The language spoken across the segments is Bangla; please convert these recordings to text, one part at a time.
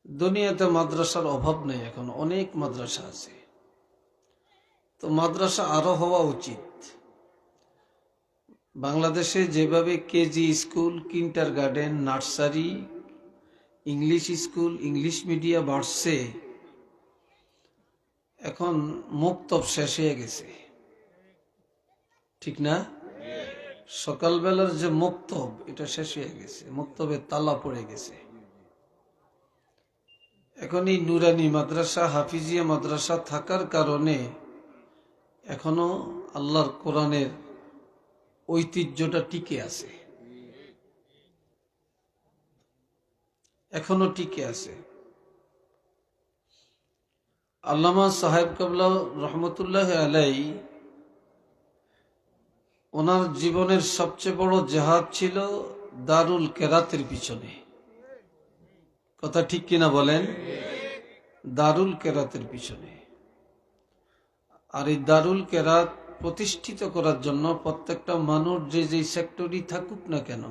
দুনিয়াতে মাদ্রাসার অভাব নেই, এখন অনেক মাদ্রাসা আছে। তো মাদ্রাসা আরো হওয়া উচিত। বাংলাদেশে যেভাবে KG school, kindergarten, nursery, English school, English media বাড়ছে, এখন মুক্তব শেষ হয়ে গেছে, ঠিক না? সকালবেলার যে মুক্তব, এটা শেষ হয়ে গেছে, মুক্তবের তালা পড়ে গেছে। এখন এই নুরানি মাদ্রাসা, হাফিজিয়া মাদ্রাসা থাকার কারণে এখনো আল্লাহর কোরআনের ঐতিহ্যটা টিকে আছে, এখনো টিকে আছে। আল্লামা সাহেব কাবলা রহমতুল্লাহ আলাই, ওনার জীবনের সবচেয়ে বড় জেহাদ ছিল দারুল কেরাতের পিছনে। কথা ঠিক কিনা বলেন? দারুল কেরাতের পিছনে। আর এই দারুল কেরাত প্রতিষ্ঠিত করার জন্য প্রত্যেকটা মানুষ যে যে সেক্টরই থাকুক না কেন,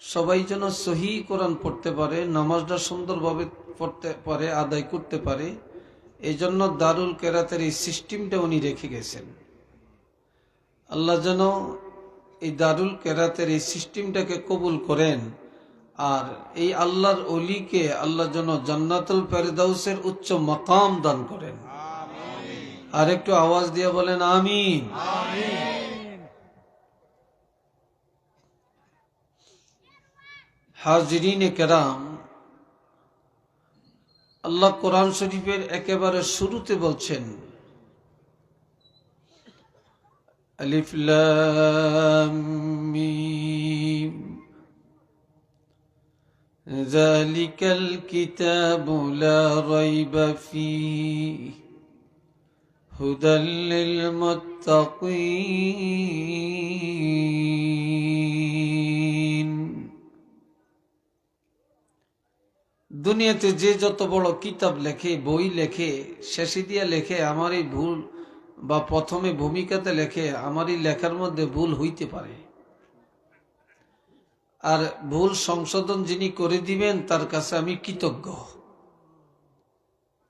সবাই যেন সহি কোরআন পড়তে পারে, নামাজটা সুন্দরভাবে পড়তে পারে, আদায় করতে পারে। এই জন্য দারুল কেরাতের এই সিস্টেমটা উনি রেখে গেছেন। আল্লাহ যেন এই দারুল কেরাতের এই সিস্টেমটাকে কবুল করেন, আর এই আল্লাহর ওলিকে আল্লাহ যেন জান্নাতুল ফেরদাউসের উচ্চ মাকাম দান করেন। আর একটু আওয়াজ দিয়ে বলেন আমিন। হাজিরিনে কেরাম, আল্লাহ কোরআন শরীফের একেবারে শুরুতে বলছেন, আলিফ লাম মিম যালিকাল কিতাবু লা রাইবা ফীহি হুদাল লিল মুত্তাকিন। দুনিয়াতে যে যত বড় কিতাব লেখে, বই লেখে, শেষে দিয়া লেখে আমারই ভুল, বা প্রথমে ভূমিকাতে লেখে আমারই লেখার মধ্যে ভুল হইতে পারে, আর ভুল সংশোধন যিনি করে দিবেন তার কাছে আমি কৃতজ্ঞ,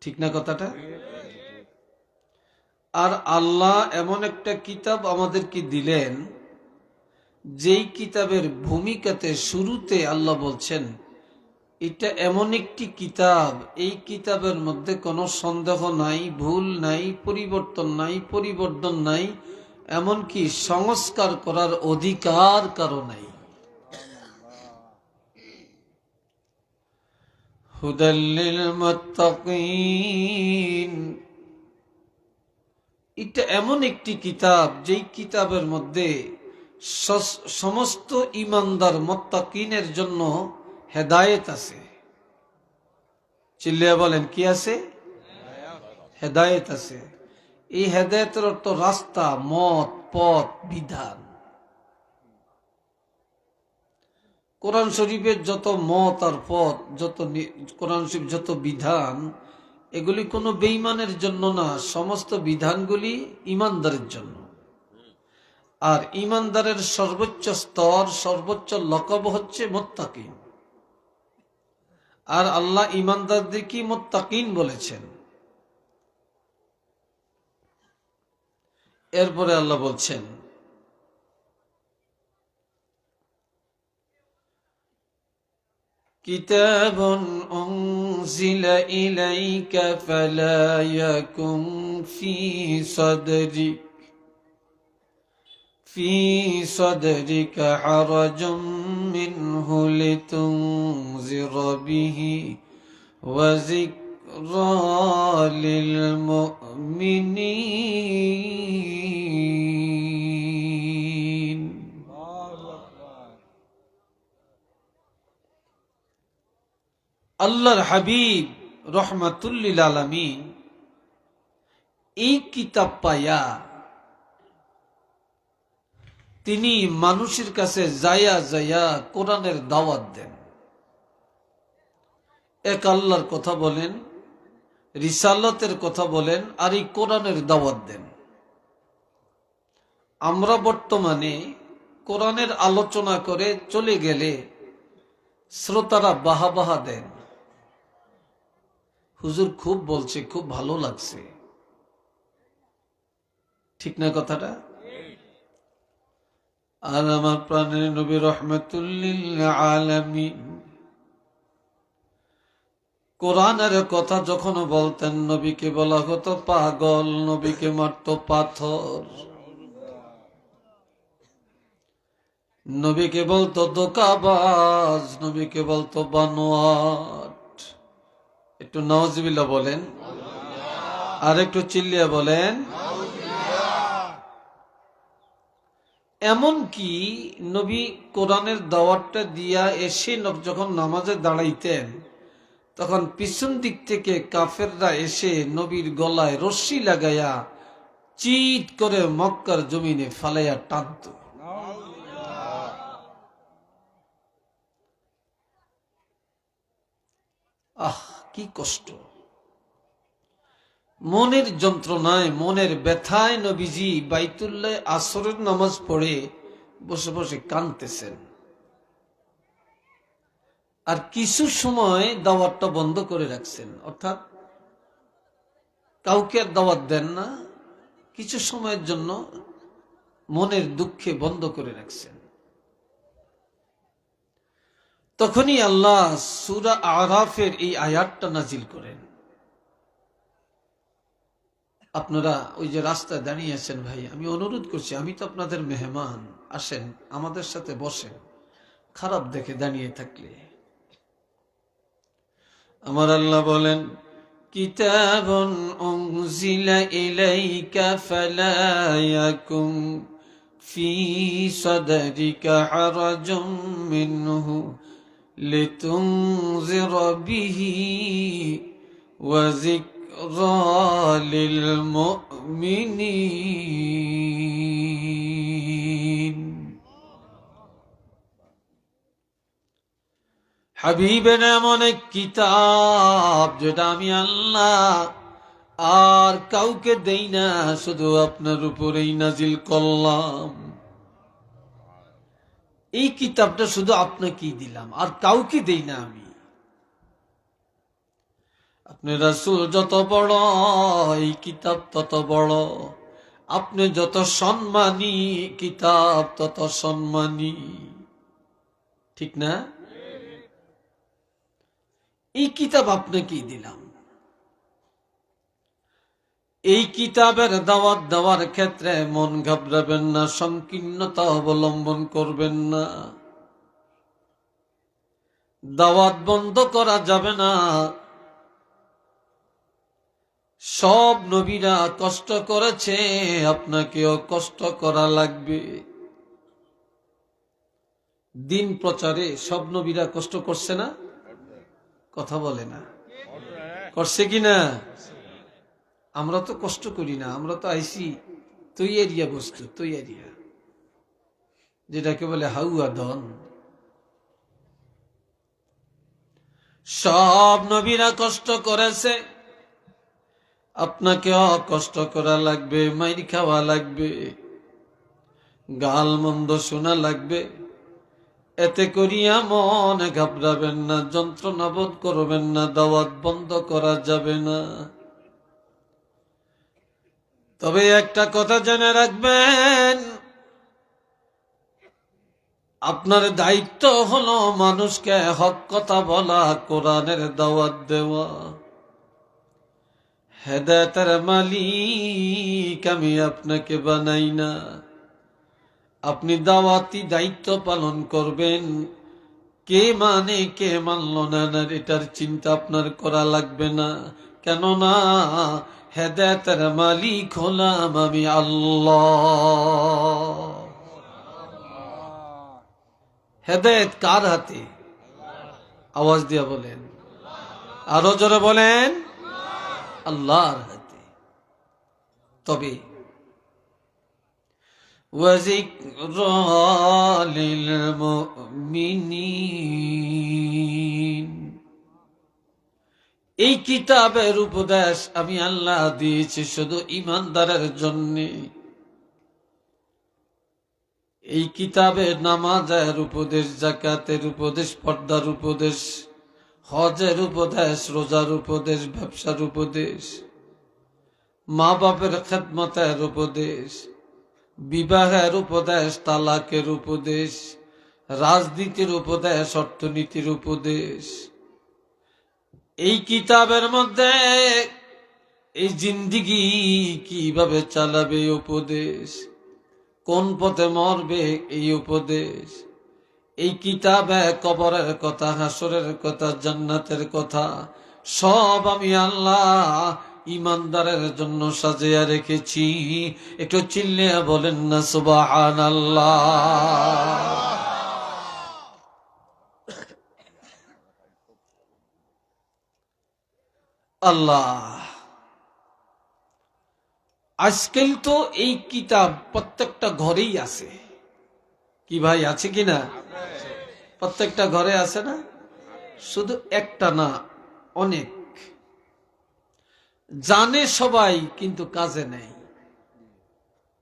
ঠিক না কথাটা? আর আল্লাহ এমন একটা কিতাব আমাদেরকে দিলেন, যেই কিতাবের ভূমিকাতে শুরুতে আল্লাহ বলছেন এটা এমন একটি কিতাব, এই কিতাবের মধ্যে কোনো সন্দেহ নাই, ভুল নাই, পরিবর্তন নাই, পরিবর্তন নাই, এমনকি সংস্কার করার অধিকার কারো নাই। হুদাল লিল মুত্তাকিন, এটা এমন একটি কিতাব যেই কিতাবের মধ্যে সমস্ত ঈমানদার মুত্তাকিনের জন্য হেদায়েত আছে। চিল্লিয়া বলেন কি আছে? হেদায়েত আছে। এই হেদায়েতের অর্থ রাস্তা, মত, পথ, বিধান। কোরআন শরীফের যত মত আর পথ, যত কোরআন শরীফ যত বিধান, এগুলি কোনো বেঈমানের জন্য না, সমস্ত বিধানগুলি ঈমানদারের জন্য। আর ঈমানদারের সর্বোচ্চ স্তর, সর্বোচ্চ লকব হচ্ছে মুত্তাকিন। আর আল্লাহ ঈমানদারদেরকে মুত্তাকিন বলেছেন। এরপরে আল্লাহ বলছেন, কিতাবুন উনজিলা ইলাইকা ফালা ইয়াকুন ফি সাদরিকা হারাজুম মিনহু লিতুনজিরা বিহি ওয়া যিকরা লিল মুমিনিন। আল্লাহর হাবিব রহমাতুল লিল আলামিন এই কিতাব পায়া তিনি মানুষের কাছে যায়া যায়া কোরআনের দাওয়াত দেন। এক আল্লাহর কথা বলেন, রিসালাতের কথা বলেন, আর এই কোরআনের দাওয়াত দেন। আমরা বর্তমানে কোরআনের আলোচনা করে চলে গেলে শ্রোতারা বাহা বাহা দেন, হুজুর খুব বলছে, খুব ভালো লাগছে। ঠিক না কথাটা? আর আমার প্রাণের নবী রাহমাতুল লিল আলামিন কোরআনের কথা যখন বলতেন, নবীকে বলা হতো পাগল, নবীকে মারত পাথর, নবীকে বলতো দোকাবাজ, নবীকে বলতো বানোয়াট। একটু নাউজুবিল্লাহ বলেন, আর একটু চিল্লিয়া বলেন। এমনকি নবী কোরআনের দাওয়াতটা দিয়া এসে যখন নামাজে দাঁড়াইতেন, তখন পিছন দিক থেকে কাফেররা এসে নবীর গলায় রশ্মি লাগাইয়া চিৎ করে মক্কার জমিনে ফালাইয়া টানত। আহ, কি কষ্ট! মনের যন্ত্রণায়, মনের ব্যথায় নবীজি বাইতুল্লাহ আসরের নামাজ পড়ে বসে বসে কাঁদতেছেন। আর কিছু সময় দাওয়াতটা বন্ধ করে রাখছেন, অর্থাৎ কাউকে আর দাওয়াত দেন না, কিছু সময়ের জন্য মনের দুঃখে বন্ধ করে রাখছেন। তখনই আল্লাহ সূরা আরাফের এই আয়াতটা নাজিল করেন। আপনারা ওই যে রাস্তায় দাঁড়িয়ে আছেন, ভাই আমি অনুরোধ করছি, আমি তো আপনাদের মেহমান, আসেন আমাদের সাথে বসেন, খারাপ দেখে দাঁড়িয়ে থাকলে। আমার আল্লাহ বলেন, কিতাবুন উনজিলা ইলাইকা ফালা ইয়াকুম ফি সাদরিকা হারাজুম মিনহু লিতুনজিরা বিহি ওয়া যিকরা লিল মুমিনিন। হাবিবের এমন এক কিতাব যেটা আমি আল্লাহ আর কাউকে দেই না, শুধু আপনার উপরেই নাজিল করলাম। এই কিতাবটা শুধু আপনাকেই দিলাম, আর কাউকে দেই না আমি। আপনি রাসূল যত বড়, এই কিতাব তত বড়। আপনি যত সম্মানী, কিতাব তত সম্মানী। ঠিক না? এই কিতাব আপনাকেই দিলাম। এই কিতাবের দাওয়াত দেওয়ার ক্ষেত্রে মন ঘাবড়াবেন না, সংকীর্ণতা অবলম্বন করবেন না। দাওয়াত বন্ধ করা যাবে না। সব নবীরা কষ্ট করেছে, আপনাকেও কষ্ট করা লাগবে। দিন প্রচারে সব নবীরা কষ্ট করছে না? কথা বলে না, করছে কিনা? আমরা তো কষ্ট করি না, আমরা তো আইসি তৈয়ারিয়া বস্তু, তৈয়ারিয়া, যেটাকে বলে হাউয়া ধন। সব নবীরা কষ্ট করেছে, আপনাকেও কষ্ট করা লাগবে, মাইর খাওয়া লাগবে, গাল মন্দ শোনা লাগবে। এতে করিয়া মনে ঘাবড়াবেন না, যন্ত্রণা বোধ করবেন না, দাওয়াত বন্ধ করা যাবে না। তবে একটা কথা জেনে রাখবেন, আপনার দায়িত্ব হলো মানুষকে হক কথা বলা, কোরআনের দাওয়াত দেওয়া। হেদায়েতের মালিক আমি আপনাকে বানাই না। আপনি দাওয়াতি দায়িত্ব পালন করবেন। কে মানে কে মানল না, এটার চিন্তা আপনার করা লাগবে না। কেননা হেদায়েতের মালিক হলাম আমি আল্লাহ। হেদায়েত কার হাতে? আওয়াজ দিয়া বলেন, আরো জোরে বলেন, আল্লাহর হাতে। তবে وذكرى للمؤمنين, এই কিতাবের উপদেশ আমি আল্লাহ দিয়েছি শুধু ঈমানদারের জন্য। এই কিতাবে নামাজের উপদেশ, যাকাতের উপদেশ, পর্দার উপদেশ, হজের উপদেশ, রোজার উপদেশ, ব্যবসার উপদেশ, মা বাপের খেদমতের উপদেশ, বিবাহের উপদেশ, তালাকের উপদেশ, রাজনীতির উপদেশ, অর্থনীতির উপদেশ। এই কিতাবের মধ্যে এই জিন্দিগি কিভাবে চালাবে এই উপদেশ, কোন পথে মরবে এই উপদেশ। এই কিতাবে কবরের কথা, হাসরের কথা, জান্নাতের কথা সব আমি আল্লাহ ইমানদারের জন্য সাজিয়ে রেখেছি। একটু চিল্লিয়ে বলেন না সুবহানাল্লাহ। আল্লাহ, আজকাল তো এই কিতাব প্রত্যেকটা ঘরেই আছে। কি ভাই, আছে কিনা? প্রত্যেকটা ঘরে আছে না? শুধু একটা না, অনেক। জানে সবাই, কিন্তু কাজে নেই।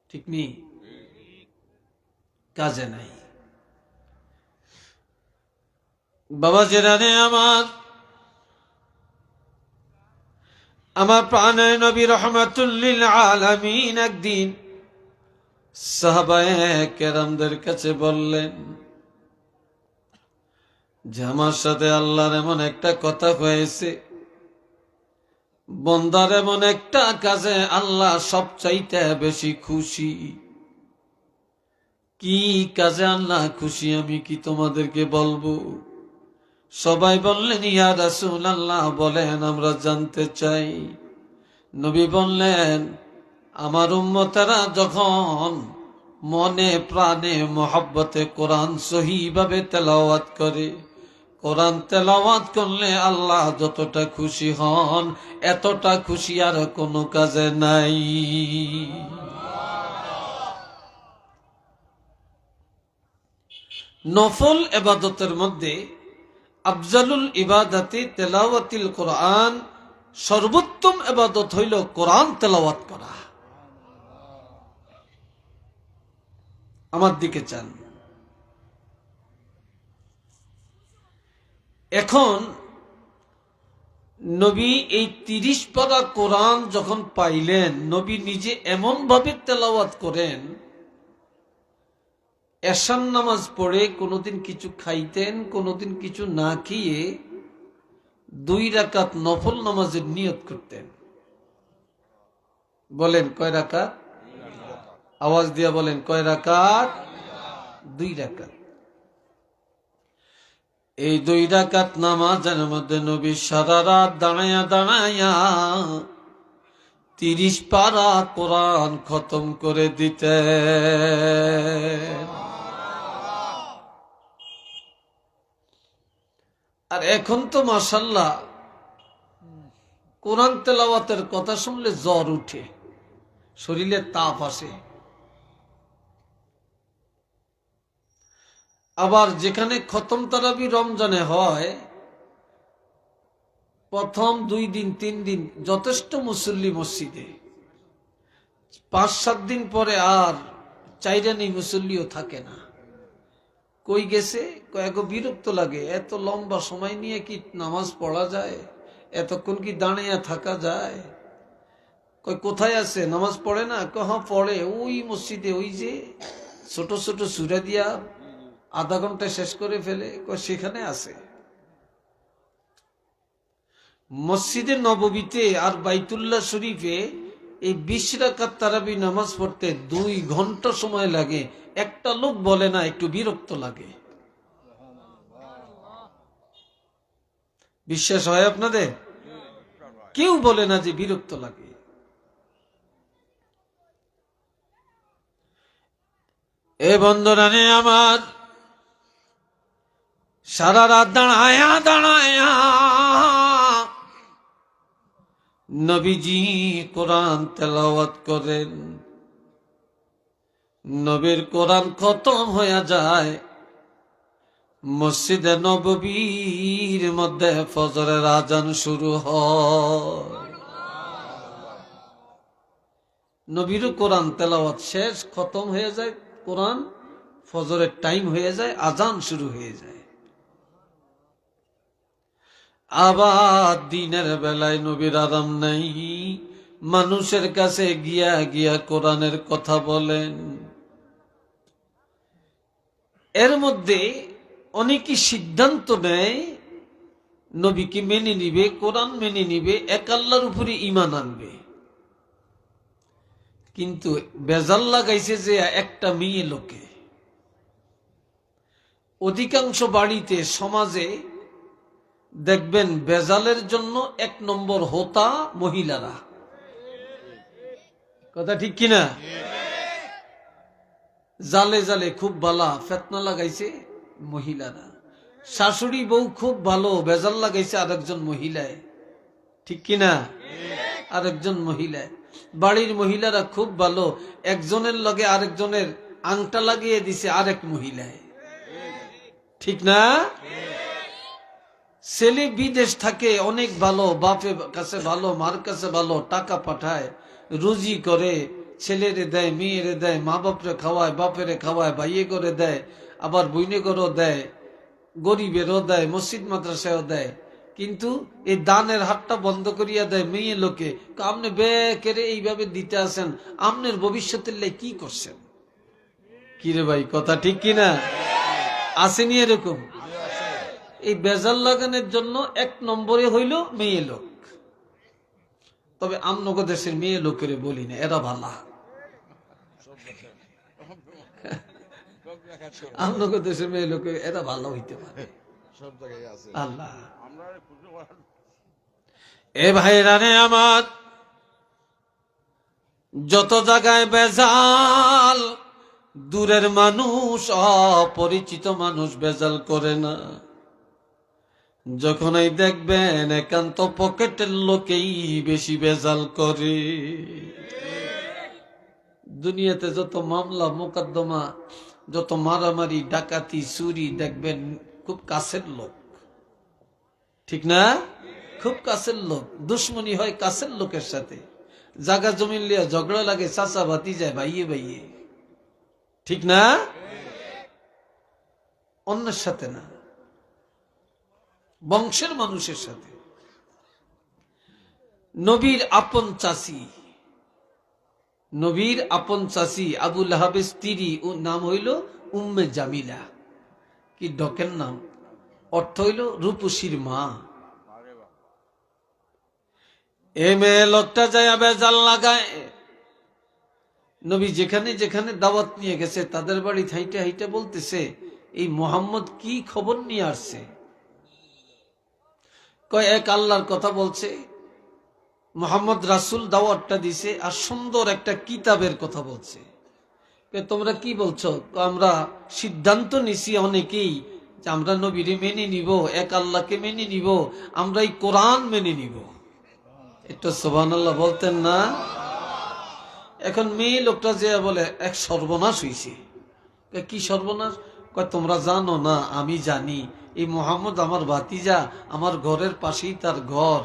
ঠিক নেই? কাজে নাই। বাবা জেরানে আমার প্রাণের নবী রহমাতুল লিল আলামিন একদিন সাহাবায়ে কেরামদের কাছে বললেন যে আমার সাথে আল্লাহর এমন একটা কথা হয়েছে, বন্দার এমন একটা কাজে আল্লাহ সবচাইতে বেশি খুশি। কি কাজে আল্লাহ খুশি আমি কি তোমাদেরকে বলবো? সবাই বললেন ইয়া রাসূলুল্লাহ, বলেন, আমরা জানতে চাই। নবী বললেন, আমার উম্মতেরা যখন মনে প্রাণে মহব্বতে কোরআন সহিভাবে তেলাওয়াত করে, কোরআন তেলাওয়াত করলে আল্লাহ যতটা খুশি হন, এতটা খুশি আর কোনো কাজে নাই। নফল ইবাদতের মধ্যে আফজালুল ইবাদাতি তেলাওয়াতিল কোরআন, সর্বোত্তম ইবাদত হইল কোরআন তেলাওয়াত করা। আমার দিকে চান। এখন নবী এই 30 পারা কোরআন যখন পাইলেন, নবী নিজে এমন ভাবে তেলাওয়াত করেন, এশার নামাজ পড়ে কোনোদিন কিছু খাইতেন, কোনোদিন কিছু না খেয়ে 2 রাকাত নফল নামাজের নিয়ত করতেন। বলেন কয় রাকাত? আওয়াজ দিয়া বলেন কয় রাকাত? 2 রাকাত। এই 2 রাকাত নামাজের মধ্যে নবী সারা রাত দাঁড়ায়া দাঁড়ায়া 30 পারা কোরআন খতম করে দিতেন। আর এখন তো মাশাআল্লাহ কোরআন তেলাওয়াতের কথা শুনলে জ্বর উঠে, শরীরে তাপ আসে। আবার যেখানে খতম তারাবি রমজানে হয়, প্রথম 2 দিন 3 দিন যথেষ্ট মুসল্লি মসজিদে, 5-7 দিন পরে আর চাইরানি মুসল্লিও থাকে না। কই গেছে? কয়েক বিরক্ত লাগে, এত লম্বা সময় নিয়ে কি নামাজ পড়া যায়? এতক্ষণ কি দাঁড়িয়ে থাকা যায়? কই কোথায় আছে? নামাজ পড়ে না? হ্যাঁ পড়ে, ওই মসজিদে, ওই যে ছোট ছোট সূরা দিয়া আধা ঘন্টা শেষ করে ফেলে, সেখানে আছে। মসজিদে নববীতে আর বাইতুল্লাহ শরীফে এই 20 রাকাত তারাবি নামাজ পড়তে 2 ঘন্টা সময় লাগে। একটা লোক বলে না একটু বিরক্ত লাগে? বিশ্বাস হয় আপনাদের? কেউ বলে না যে বিরক্ত লাগে। এ বন্ধুরা নে আমার, সারা রাত দাঁড়ায়া দাঁড়ায়া নবীজি কোরআন তেলাওয়াত করেন। নবীর কোরআন খতম হয়ে যায়, মসজিদে নববীর মধ্যে ফজরের আজান শুরু হয়। নবীর কোরআন তেলাওয়াত শেষ, খতম হয়ে যায় কোরআন, ফজরের টাইম হয়ে যায়, আজান শুরু হয়ে যায়। আবার দিনের বেলায় নবীর আরাম নাই, মানুষের কাছে গিয়া গিয়া কোরআনের কথা বলেন। এর মধ্যে অনেকে সিদ্ধান্ত নেয় নবীকে মেনে নিবে, কোরআন মেনে নিবে, এক আল্লাহর উপরে ঈমান আনবে, কিন্তু বেজাল লাগাইছে যে একটা মেয়ে লোকে। অধিকাংশ বাড়িতে সমাজে দেখবেন বেজালের জন্য এক নম্বর হোতা মহিলারা। কথা ঠিক কিনা? জালে জালে খুব বালা ফেতনা লাগাইছে মহিলারা। শাশুড়ি বউ খুব ভালো, বেজাল লাগাইছে আরেকজন মহিলায়। ঠিক কিনা? আরেকজন মহিলায়। বাড়ির মহিলারা খুব ভালো, একজনের লগে আরেকজনের আংটা লাগিয়ে দিছে আরেক মহিলায়। ঠিক না? ছেলে বিদেশ থাকে, অনেক ভালো, বাপের কাছে ভালো, মার কাছে ভালো, টাকা পাঠায়, রুজি করে, ছেলেরে দেয়, মেয়েরে দেয়, মা বাপরে খাওয়ায়, বাপেরে খাওয়ায়, ভাইয়ে করে দেয়, আবার বইনে করেও দেয়, গরিবেরও দেয়, মসজিদ মাদ্রাসায়ও দেয়। কিন্তু এই দানের হাতটা বন্ধ করিয়া দেয় মেয়ে লোকে। আপনি বেকেরে এইভাবে দিতে আসেন, আপনার ভবিষ্যতের লাই কি করছেন? কিরে ভাই, কথা ঠিক কিনা? আসেনি এরকম? এই বেজাল লাগানোর জন্য এক নম্বরে হইল মেয়ে লোক। তবে আমনগর দেশের মেয়ে লোকের বলি না, এরা ভালা। আমনগর দেশের মেয়ে লোকের এরা ভালো হইতে পারে। আল্লাহ এ ভাইরা রে আমার, যত জায়গায় বেজাল, দূরের মানুষ, অপরিচিত মানুষ বেজাল করে না। যখনই দেখবেন একান্ত পকেটের লোকেই বেশি বেজাল করে। দুনিয়াতে যত মামলা মোকদ্দমা, যত মারামারি, ডাকাতি, চুরি, দেখবেন খুব কাছের লোক। ঠিক না? খুব কাছের লোক। দুশ্মনী হয় কাছের লোকের সাথে। জাগা জমিন লিয়া ঝগড়া লাগে চাচা ভাতিজায়, ভাইয়ে ভাইয়ে। ঠিক না? অন্যের সাথে না, বংশের মানুষের সাথে। নবীর আপন চাচি, নবীর আপন চাচি আবু লাহাবের স্ত্রী, ওর নাম হইল উম্মে জামিলা। কি ডকের নাম? অর্থ হইল রূপসীর মা। এ মেয়ে লোকটা যায় বেজাল লাগায়। নবী যেখানে যেখানে দাওয়াত নিয়ে গেছে তাদের বাড়ি হাইটে হাইটে বলতেছে, এই মোহাম্মদ কি খবর নিয়ে আসছে? কয় এক আল্লাহর কথা বলছে, মোহাম্মদ রাসূল দাওয়াতটা দিছে, আর সুন্দর একটা কিতাবের কথা বলছে। তোমরা কি বলছো? আমরা সিদ্ধান্ত নিছি অনেকেই যে আমরা নবীরে মেনে নিব, এক আল্লাহকে মেনে নিব, আমরা এই কোরআন মেনে নিব। একটু সুবহানাল্লাহ বলতেন না? এখন মেয়ে লোকটা যে বলে এক সর্বনাশ হইছে। কি সর্বনাশ? কয় তোমরা জানো না? আমি জানি, এই মোহাম্মদ আমার ভাতিজা, আমার ঘরের পাশেই তার ঘর।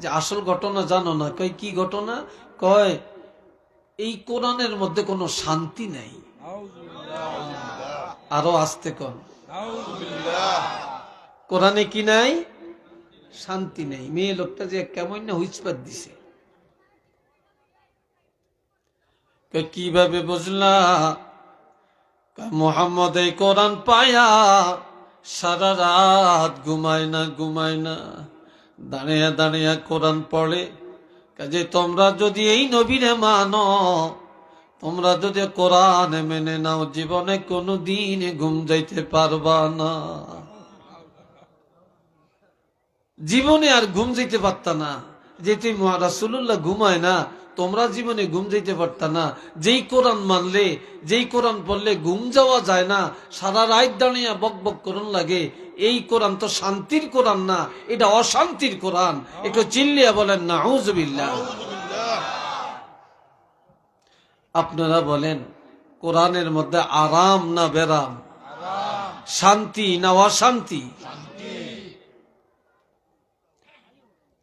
যে আসল ঘটনা জানো না? কয় কি ঘটনা? কয় এই কোরআনের মধ্যে কোনো শান্তি নাই। আরো আসতে কন, কোরআনে কি নাই? শান্তি নেই। মেয়ে লোকটা যে কেমন না হুইসপাত দিছে। কিভাবে বুঝলা? মোহাম্মদ এই কোরআন পায়া সারা রাত ঘুমায় না, ঘুমায় না, দাঁড়িয়ে দাঁড়িয়ে কোরআন পড়ে। কাজে তোমরা যদি এই নবীরে মানো, তোমরা যদি কোরআন মেনে নাও, জীবনে কোনো দিন ঘুম যাইতে পারবা না। জীবনে আর ঘুম যাইতে পারতা না। যেতে রাসূলুল্লাহ ঘুমায় না, তোমরা জীবনে ঘুম যাইতে পারতা না। যেই কোরআন মানলে, যেই কোরআন পড়লে ঘুম যাওয়া যায় না, সারা রাত দাঁড়িয়ে বক বক করুন লাগে, এই কোরআন তো শান্তির কোরআন না, এটা অশান্তির কোরআন। একটু চিল্লিয়া বলেন নাউযুবিল্লাহ। আপনারা বলেন কোরআনের মধ্যে আরাম না বেরাম? শান্তি না অশান্তি?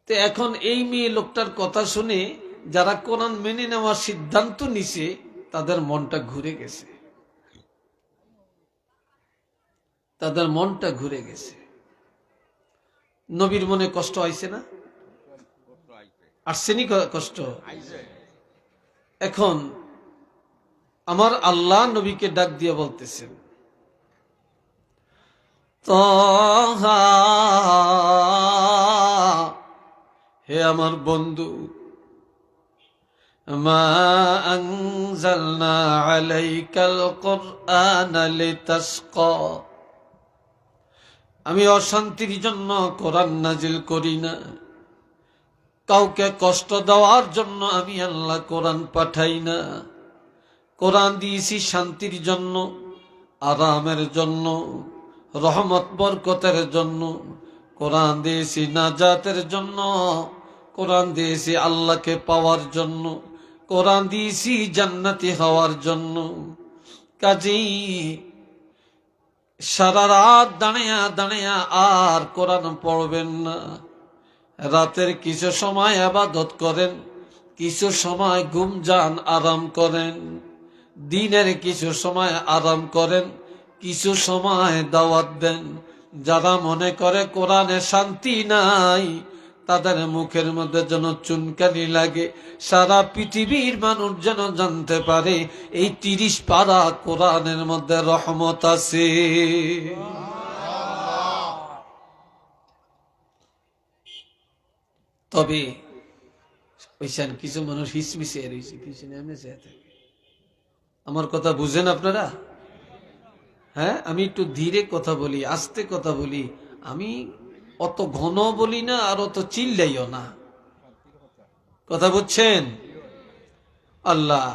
তো এখন এই মেয়ে লোকটার কথা শুনে যারা কোরআন মেনে নেওয়ার সিদ্ধান্ত নিছে তাদের মনটা ঘুরে গেছে, তাদের মনটা ঘুরে গেছে। নবীর মনে কষ্ট হয়েছে না? আসছেনি কষ্ট? এখন আমার আল্লাহ নবীকে ডাক দিয়ে বলতেছেন, তাহা, হে আমার বন্ধু, মা আনজালনা আলাইকাল কুরআনা লিতাশকা, আমি অশান্তির জন্য কোরআন নাজিল করি না, কাউকে কষ্ট দেওয়ার জন্য আমি আল্লাহ কোরআন পাঠাই না। কোরআন দিয়েছি শান্তির জন্য, আরামের জন্য, রহমত বরকতের জন্য। কোরআন দিয়েছি নাজাতের জন্য, কোরআন দিয়েছি আল্লাহকে পাওয়ার জন্য, কোরআন দিয়েছি জান্নাতি হওয়ার জন্য। কাজেই সারা রাত দাঁড়িয়া দাঁড়িয়া আর কোরআন পড়বেন না। রাতের কিছু সময় ইবাদত করেন, কিছু সময় ঘুম যান, আরাম করেন। দিনের কিছু সময় আরাম করেন, কিছু সময় দাওয়াত দেন। যারা মনে করে কোরআনে শান্তি নাই, তাদের মুখের মধ্যে যেন চুনকানি লাগে। সারা পৃথিবীর মানুষ যেন জানতে পারে এই 30 পারা কোরআনের মধ্যে রহমত আছে। তবে ওইখান কিছু মানুষ হিসমিসে রয়েছে, কিছু এমনি চেয়ে থাকে। আমার কথা বুঝেন আপনারা? হ্যাঁ, আমি একটু ধীরে কথা বলি, আস্তে কথা বলি। আমি অত ঘন বলি না, আর অত চিল্লাইও না। কথা বুঝছেন? আল্লাহ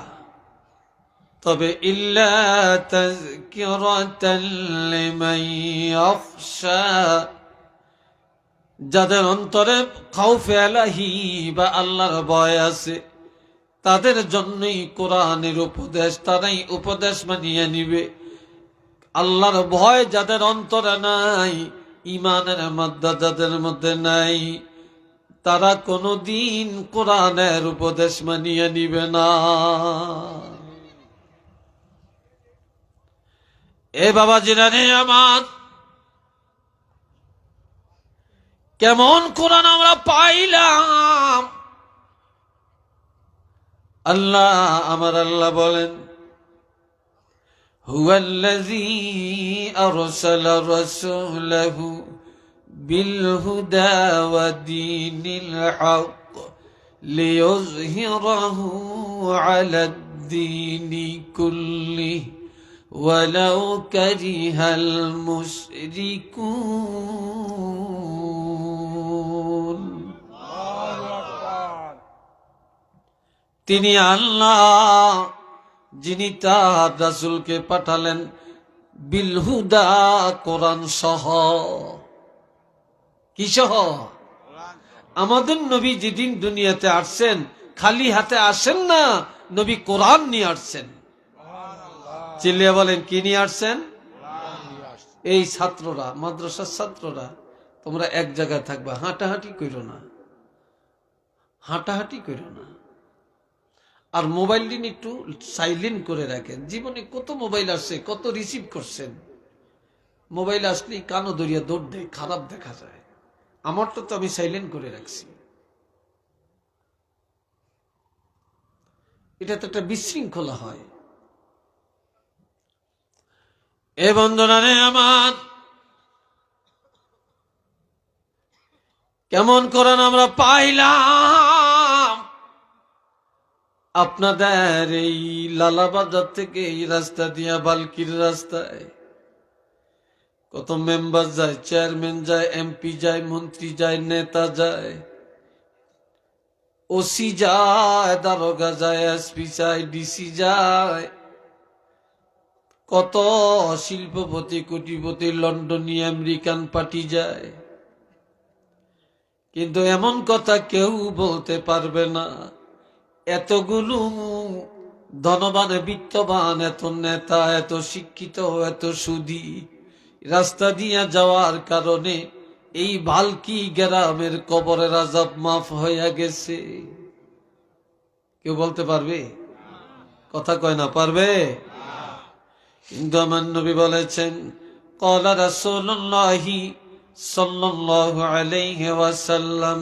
তবে ইল্লা তাযকিরাতাল লিমান ইয়াখশা, যাদের অন্তরে খাউফে আলাহি বা আল্লাহর ভয় আছে, তাদের জন্যই কোরআনের উপদেশ, তারাই উপদেশ মানিয়ে নিবে। আল্লাহর ভয় যাদের অন্তরে নাই, ইমানের মধ্যে যাদের মধ্যে নাই, তারা কোনদিন কোরআনের উপদেশ মানিয়ে নিবে না। এ বাবাজিরা রে আমার, কেমন কোরআন আমরা পাইলাম? আল্লাহ, আমার আল্লাহ বলেন, হুয়াল্লাযী আরসালা রাসূলাহু বিল হুদা ওয়া দীনিল হক লিইয়ুযহিরাহু আলাদ দীনি কুল্লিহি ওয়ালাউ কারিহাল মুশরিকুন। তিনি আল্লাহ, যিনি তার রাসূলকে পাঠালেন বিল হুদা, কোরআন সহ। কি সহ? আমাদের নবী যেদিন দুনিয়াতে আসছেন, খালি হাতে আসেন না, নবী কোরআন নিয়ে আসছেন। চিল্লিয়ে বলেন, কি নিয়ে আসছেন? এই ছাত্ররা, মাদ্রাসার ছাত্ররা, তোমরা এক জায়গায় থাকবা, হাঁটাহাঁটি করো না, হাঁটাহাঁটি করো না। আর মোবাইল দিন একটু সাইলেন্ট করে রাখেন। জীবনে কত মোবাইল আসছে, কত রিসিভ করছেন। মোবাইল আসলেই কানো দরিয়া দৌড় দেয়, খারাপ দেখা যায়। আমারটা তো আমি সাইলেন্ট করে রাখছি। এটা তো একটা বিশৃঙ্খলা হয়। এ বন্ধুরা রে আমার, কেমন কোরআন আমরা পাইলাম? আপনাদের এই লালাবাজার থেকে এই রাস্তা দিয়া বালকির রাস্তায় কত মেম্বার যায়, চেয়ারম্যান যায়, এমপি যায়, মন্ত্রী যায়, নেতা যায়, ওসি যায়, দারোগা যায়, এসপি যায়, ডিসি যায়, কত শিল্পপতি, কোটিপতি, লন্ডনী, আমেরিকান পার্টি যায়। কিন্তু এমন কথা কেউ বলতে পারবে না, এতগুলো ধনবান, বিত্তবান, এত নেতা, এত শিক্ষিত, এত সুধী রাস্তা দিয়া যাওয়ার কারণে এই বালকি গ্রামের কবরের আযাব মাফ হইয়া গেছে। কেউ বলতে পারবে? কথা কয় না, পারবে? কিন্তু আমার নবী বলেছেন, ক্বালা রাসূলুল্লাহি সাল্লাল্লাহু আলাইহি ওয়াসাল্লাম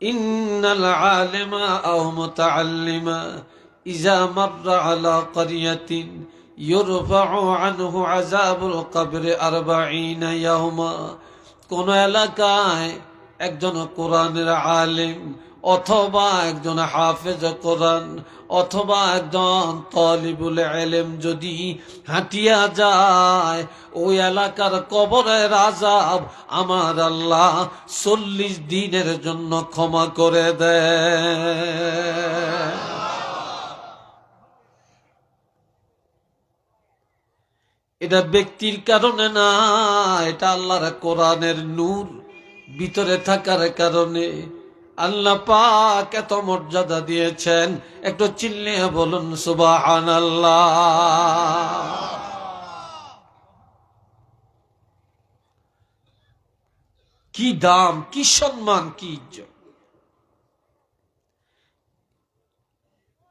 ইন্নাল আলিমা আও মুতাআল্লিমা ইযা মাররা আলা ক্বরিয়াতিন ইউরফাউ আনহু আযাবুল কবরি 40 ইয়াওমা। কোন এলাকায় একজন কোরআনের আলিম অথবা একজন হাফেজ কোরআন অথবা একজন তালিবুল ইলম যদি হাঁটিয়া যায়, ওই এলাকার কবরের আযাব আমার আল্লাহ 40 দিনের জন্য ক্ষমা করে দেয়। এটা ব্যক্তির কারণে না, এটা আল্লাহর কোরআনের নূর ভিতরে থাকার কারণে। আল্লাহ পাক এত মর্যাদা দিয়েছেন, একটু চিল্লিয়ে বলুন সুবহানাল্লাহ। কি দাম, কি সম্মান, কি ইজ্জত।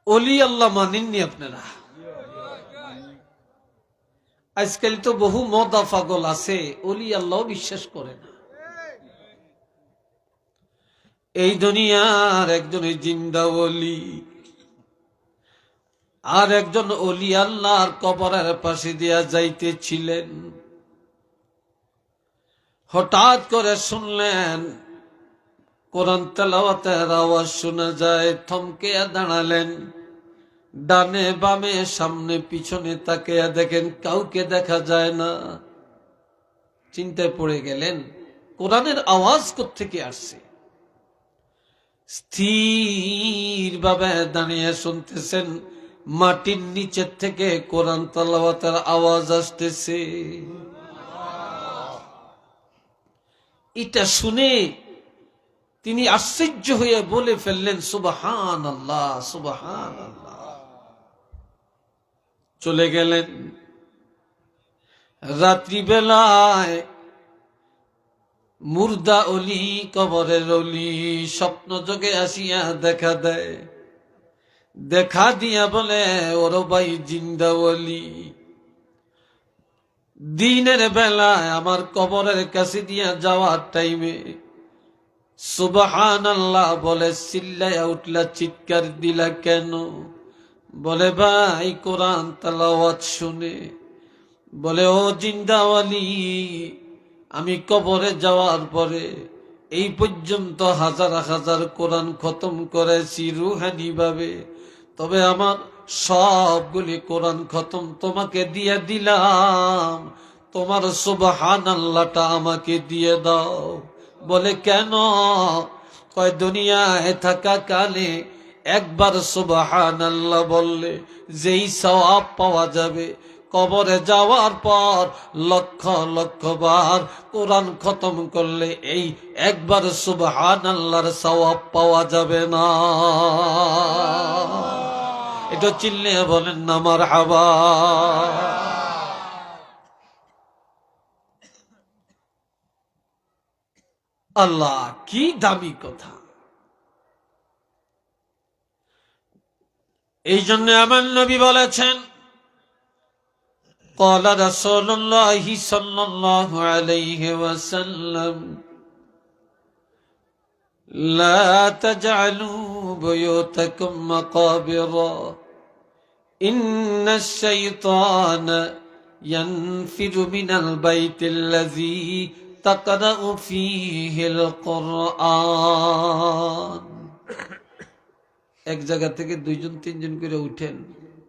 ওলি আল্লাহ মানেননি আপনারা? আজকাল তো বহু মদা পাগল আছে, ওলি আল্লাহ বিশ্বাস করে না। এই দুনিয়ার একজন জিন্দা ওলি আর একজন ওলি আল্লাহর কবরের পাশে দিয়া যাইতেছিলেন। হঠাৎ করে শুনলেন কোরআন তেলাওয়াতের আওয়াজ শোনা যায়, থমকে দাঁড়ালেন। ডানে বামে সামনে পিছনে তাকিয়ে দেখেন কাউকে দেখা যায় না। চিন্তায় পড়ে গেলেন কোরআনের আওয়াজ কোত্থেকে আসছে। স্থির ভাবে দাঁড়িয়ে শুনতেছেন, মাটির নিচের থেকে কোরআন তেলাওয়াতের আওয়াজ আসতেছে। এটা শুনে তিনি আশ্চর্য হয়ে বলে ফেললেন সুবহানাল্লাহ, সুবহানাল্লাহ। চলে গেলেন। রাত্রিবেলায় মুর্দা অলি, কবরের অলি স্বপ্ন যোগে আসিয়া দেখা দেয়। দেখা দিয়া বলে, ওর ভাই জিন্দা অলি, দিনের বেলায় আমার কবরের কাছে দিয়া যাওয়ার টাইমে সুবহানাল্লাহ বলে চিল্লাইয়া উঠলা, চিৎকার দিলা কেন? বলে ভাই কোরআন তেলাওয়াত শুনে। বলে ও জিন্দাওয়ালি, আমি কবরে যাওয়ার পরে এই পর্যন্ত হাজার হাজার কোরআন খতম করেছি রুহানি ভাবে, তবে আমার সবগুলি কোরআন খতম তোমাকে দিয়ে দিলাম, তোমার সুবহানাল্লাহটা আমাকে দিয়ে দাও। বলে কেন? কয় দুনিয়ায় থাকা কালে একবার সুবহানাল্লাহ বললে যেই সওয়াব পাওয়া যাবে, কবরে যাওয়ার পর লক্ষ লক্ষ বার কোরআন খতম করলে এই একবার সুবহানাল্লাহর সওয়াব পাওয়া যাবে না। এটা চিল্লিয়ে বলেন না মারহাবা। আল্লাহ কি দামি কথা। এই জন্য আমার নবী বলেছেন, قال رسول الله صلى الله عليه وسلم لا تجعلوا بيوتكم مقابر إن الشيطان ينفر من البيت الذي تقرأ فيه القرآن। এক জায়গা থেকে দুইজন তিনজন করে উঠেন,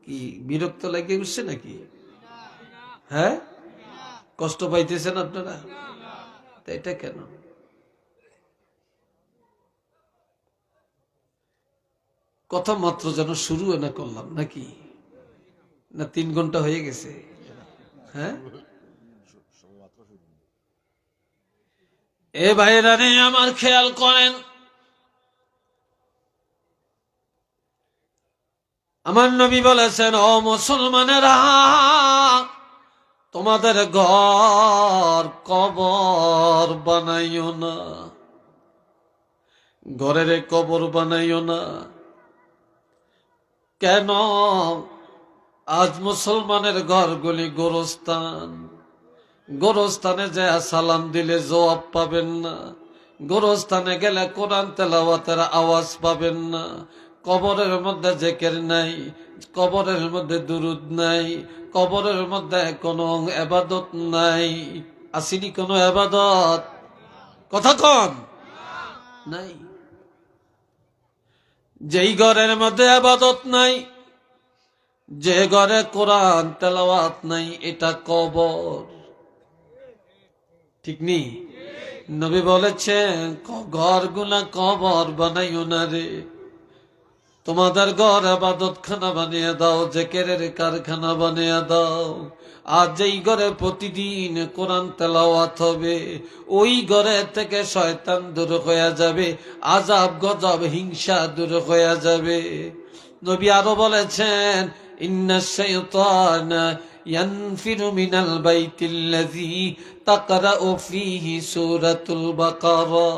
কি বিরক্ত লাগে উঠছে নাকি? হ্যাঁ, কষ্ট পাইতেছেন আপনারা? এটা কেন? কথা মাত্র যেন শুরু না করলাম নাকি? না 3 ঘন্টা হয়ে গেছে? হ্যাঁ, এ ভাইরা রে আমার খেয়াল করেন, আমার নবী বলেছেন, ও মুসলমানেরা, তোমাদের ঘর কবর বানাইও না, ঘরের কবর বানাইও না। কেন? আজ মুসলমানের ঘরগুলি গোরস্থান, গোরস্থানে যায় সালাম দিলে জবাব পাবেন না, গোরস্থানে গেলে কোরআন তেলাওয়াতের আওয়াজ পাবেন না, কবরের মধ্যে জিকির নাই, কবরের মধ্যে দুরুদ নাই, কবরের মধ্যে কোনো ইবাদত নাই। আসেনি কোনো ইবাদত? কথা কন নাই। যেই ঘরের মধ্যে ইবাদত নাই, যে ঘরে কোরআন তেলাওয়াত নাই, এটা কবর। ঠিক নেই? নবী বলেছেন ঘরগুলা কবর বানাইও না রে, তোমাদের ঘর ইবাদত খানা বানিয়ে দাও, জিকিরের কারখানা বানিয়ে দাও। আর যেই ঘরে প্রতিদিন কোরআন তেলাওয়াত হবে, ওই ঘরে থেকে শয়তান দূর হয়ে যাবে, আযাব গজব হিংসা দূর হয়ে যাবে। নবী আরো বলেছেন ইন্নাশ শাইতানা ইয়ানফিরু মিনাল বাইতিল্লাযী তাকরাউ ফীহি সূরাতুল বাকারা,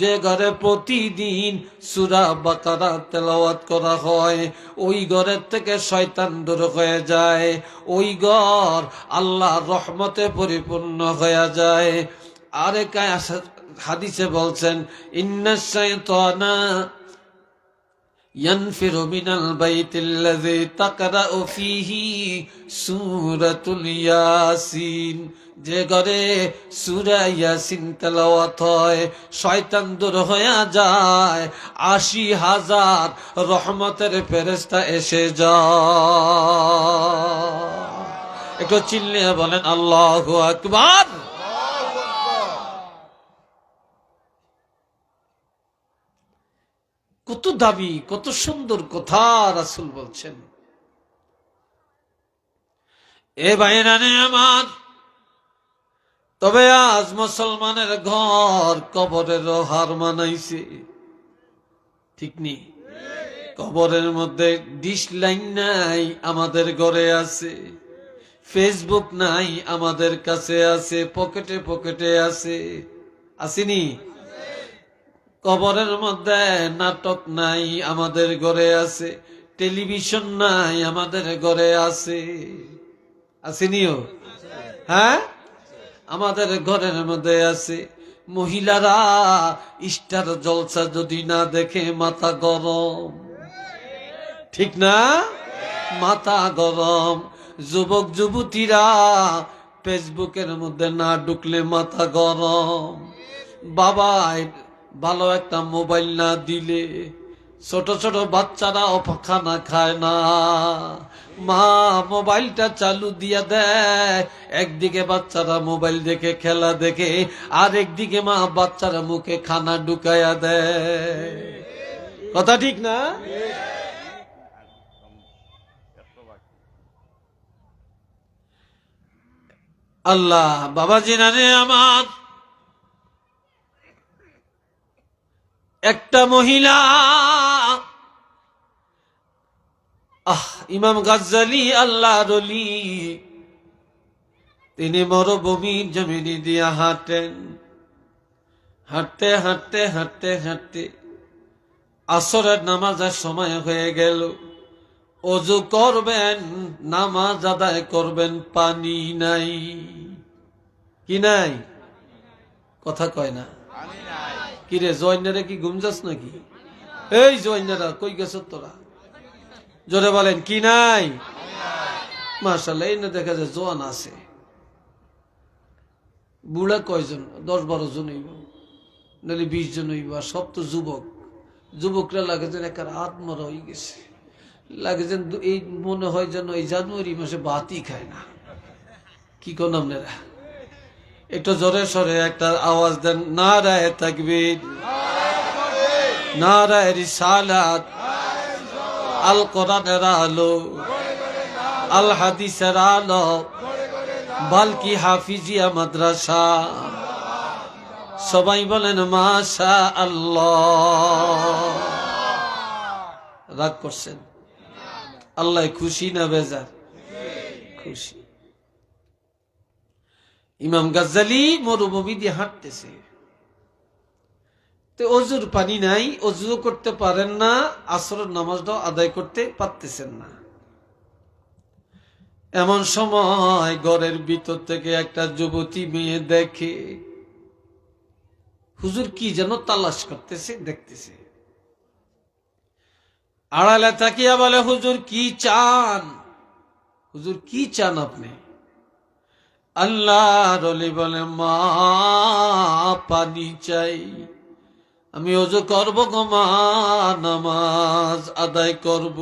যে ঘরে প্রতিদিন সূরা বাকারা তেলাওয়াত করা হয়, ওই ঘরের থেকে শয়তান দূর হয়ে যায়, ওই ঘর আল্লাহর রহমতে পরিপূর্ণ হয়ে যায়। আরেক হাদিসে বলছেন ইন্নাশ শাইতানা ينفر من البيت الذي تقرأ فيه سورة الياسين, যে ঘরে সূরা ইয়াসিন তেলাওয়াত হয়, শয়তান দূর হয়ে যায়, ৮০,০০০ রহমতের ফেরেশতা এসে যায়। একটু চিল্লিয়ে বলেন আল্লাহু আকবার। কত দাবি, কত সুন্দর কথা রাসূল বলছেন। এ ভাইরানে আমার, তবে আজ মুসলমানের ঘর কবরের হার মানাইছে। ঠিক নেই? কবরের মধ্যে ডিশ লাইন নাই, আমাদের ঘরে আছে। ফেসবুক নাই, আমাদের কাছে আছে, পকেটে পকেটে আছে। আসেনি? কবরের মধ্যে নাটক নাই, আমাদের ঘরে আছে। টেলিভিশন নাই, আমাদের ঘরে আছে। আসেনিও? হ্যাঁ, আমাদের ঘরের মধ্যে আছে। মহিলারা স্টার জলসা যদি না দেখে মাথা গরম। ঠিক না? মাথা গরম। যুবক যুবতীরা ফেসবুকের মধ্যে না ঢুকলে মাথা গরম। বাবা ভালো একটা মোবাইল না দিলে ছোট ছোট বাচ্চারা খানা খায় না, মা মোবাইলটা চালু দিয়া দেয়। একদিকে বাচ্চারা মোবাইল দেখে, খেলা দেখে, আর একদিকে মা বাচ্চারা মুখে খানা ঢুকাইয়া দেয়। কথা ঠিক না? আল্লাহ বাবাজি নানে আমার, একটা মহিলা, ইমাম গাজ্জালি আল্লাহর ওলি, তিনি মরুভূমির জমিনে দিয়া হাঁটেন। হাঁটতে হাঁটতে হাঁটতে হাঁটতে আসরের নামাজের সময় হয়ে গেল। ওযু করবেন, নামাজ আদায় করবেন, পানি নাই। কি নাই? কথা কয় না। কিরে জয়নারে কি ঘুম যাস নাকি? এই জয়নারা কই গেছ তোরা? জোরে বলেন কি নাই? মাশাআল্লাহ, এই না দেখা যায় জোয়ান আছে। বুড়া কয়জন? ১০-১২ জন হইব, নাহলে ২০ জন হইব। আর সব তো যুবক। যুবকরা লাগে যেন একটা আত্মরা হয়ে গেছে, লাগে যেন এই মনে হয় যেন এই জানুয়ারি মাসে ভাতই খায় না। কি কোন আপনারা? একটু জোরে সরে একটা আওয়াজ দেন, নারায়ে তাকবীর, নারায়ে রিসালাত, আল কোরআনের আলো, আল হাদিসের আলো, বালকি হাফিজিয়া মাদ্রাসা। সবাই বলেন মাশা আল্লাহ। রাগ করছেন? আল্লাহ খুশি না বেজার? খুশি। ইমাম গাজ্জালি মরুভূমি দিয়ে হাঁটতেছে, তো ওযুর পানি নাই, ওযু করতে পারেন না, আসরের নামাজটাও আদায় করতে পারতেছেন না। এমন সময় ঘরের ভিতর থেকে একটা যুবতী মেয়ে দেখে হুজুর কি যেন তালাশ করতেছে, দেখতেছে। আড়ালে তাকিয়া বলে, হুজুর কি চান? হুজুর কি চান আপনি? আল্লাহর ওলি বলে, মা পানি চাই, আমি ওযু করব গো মা, নামাজ আদায় করব।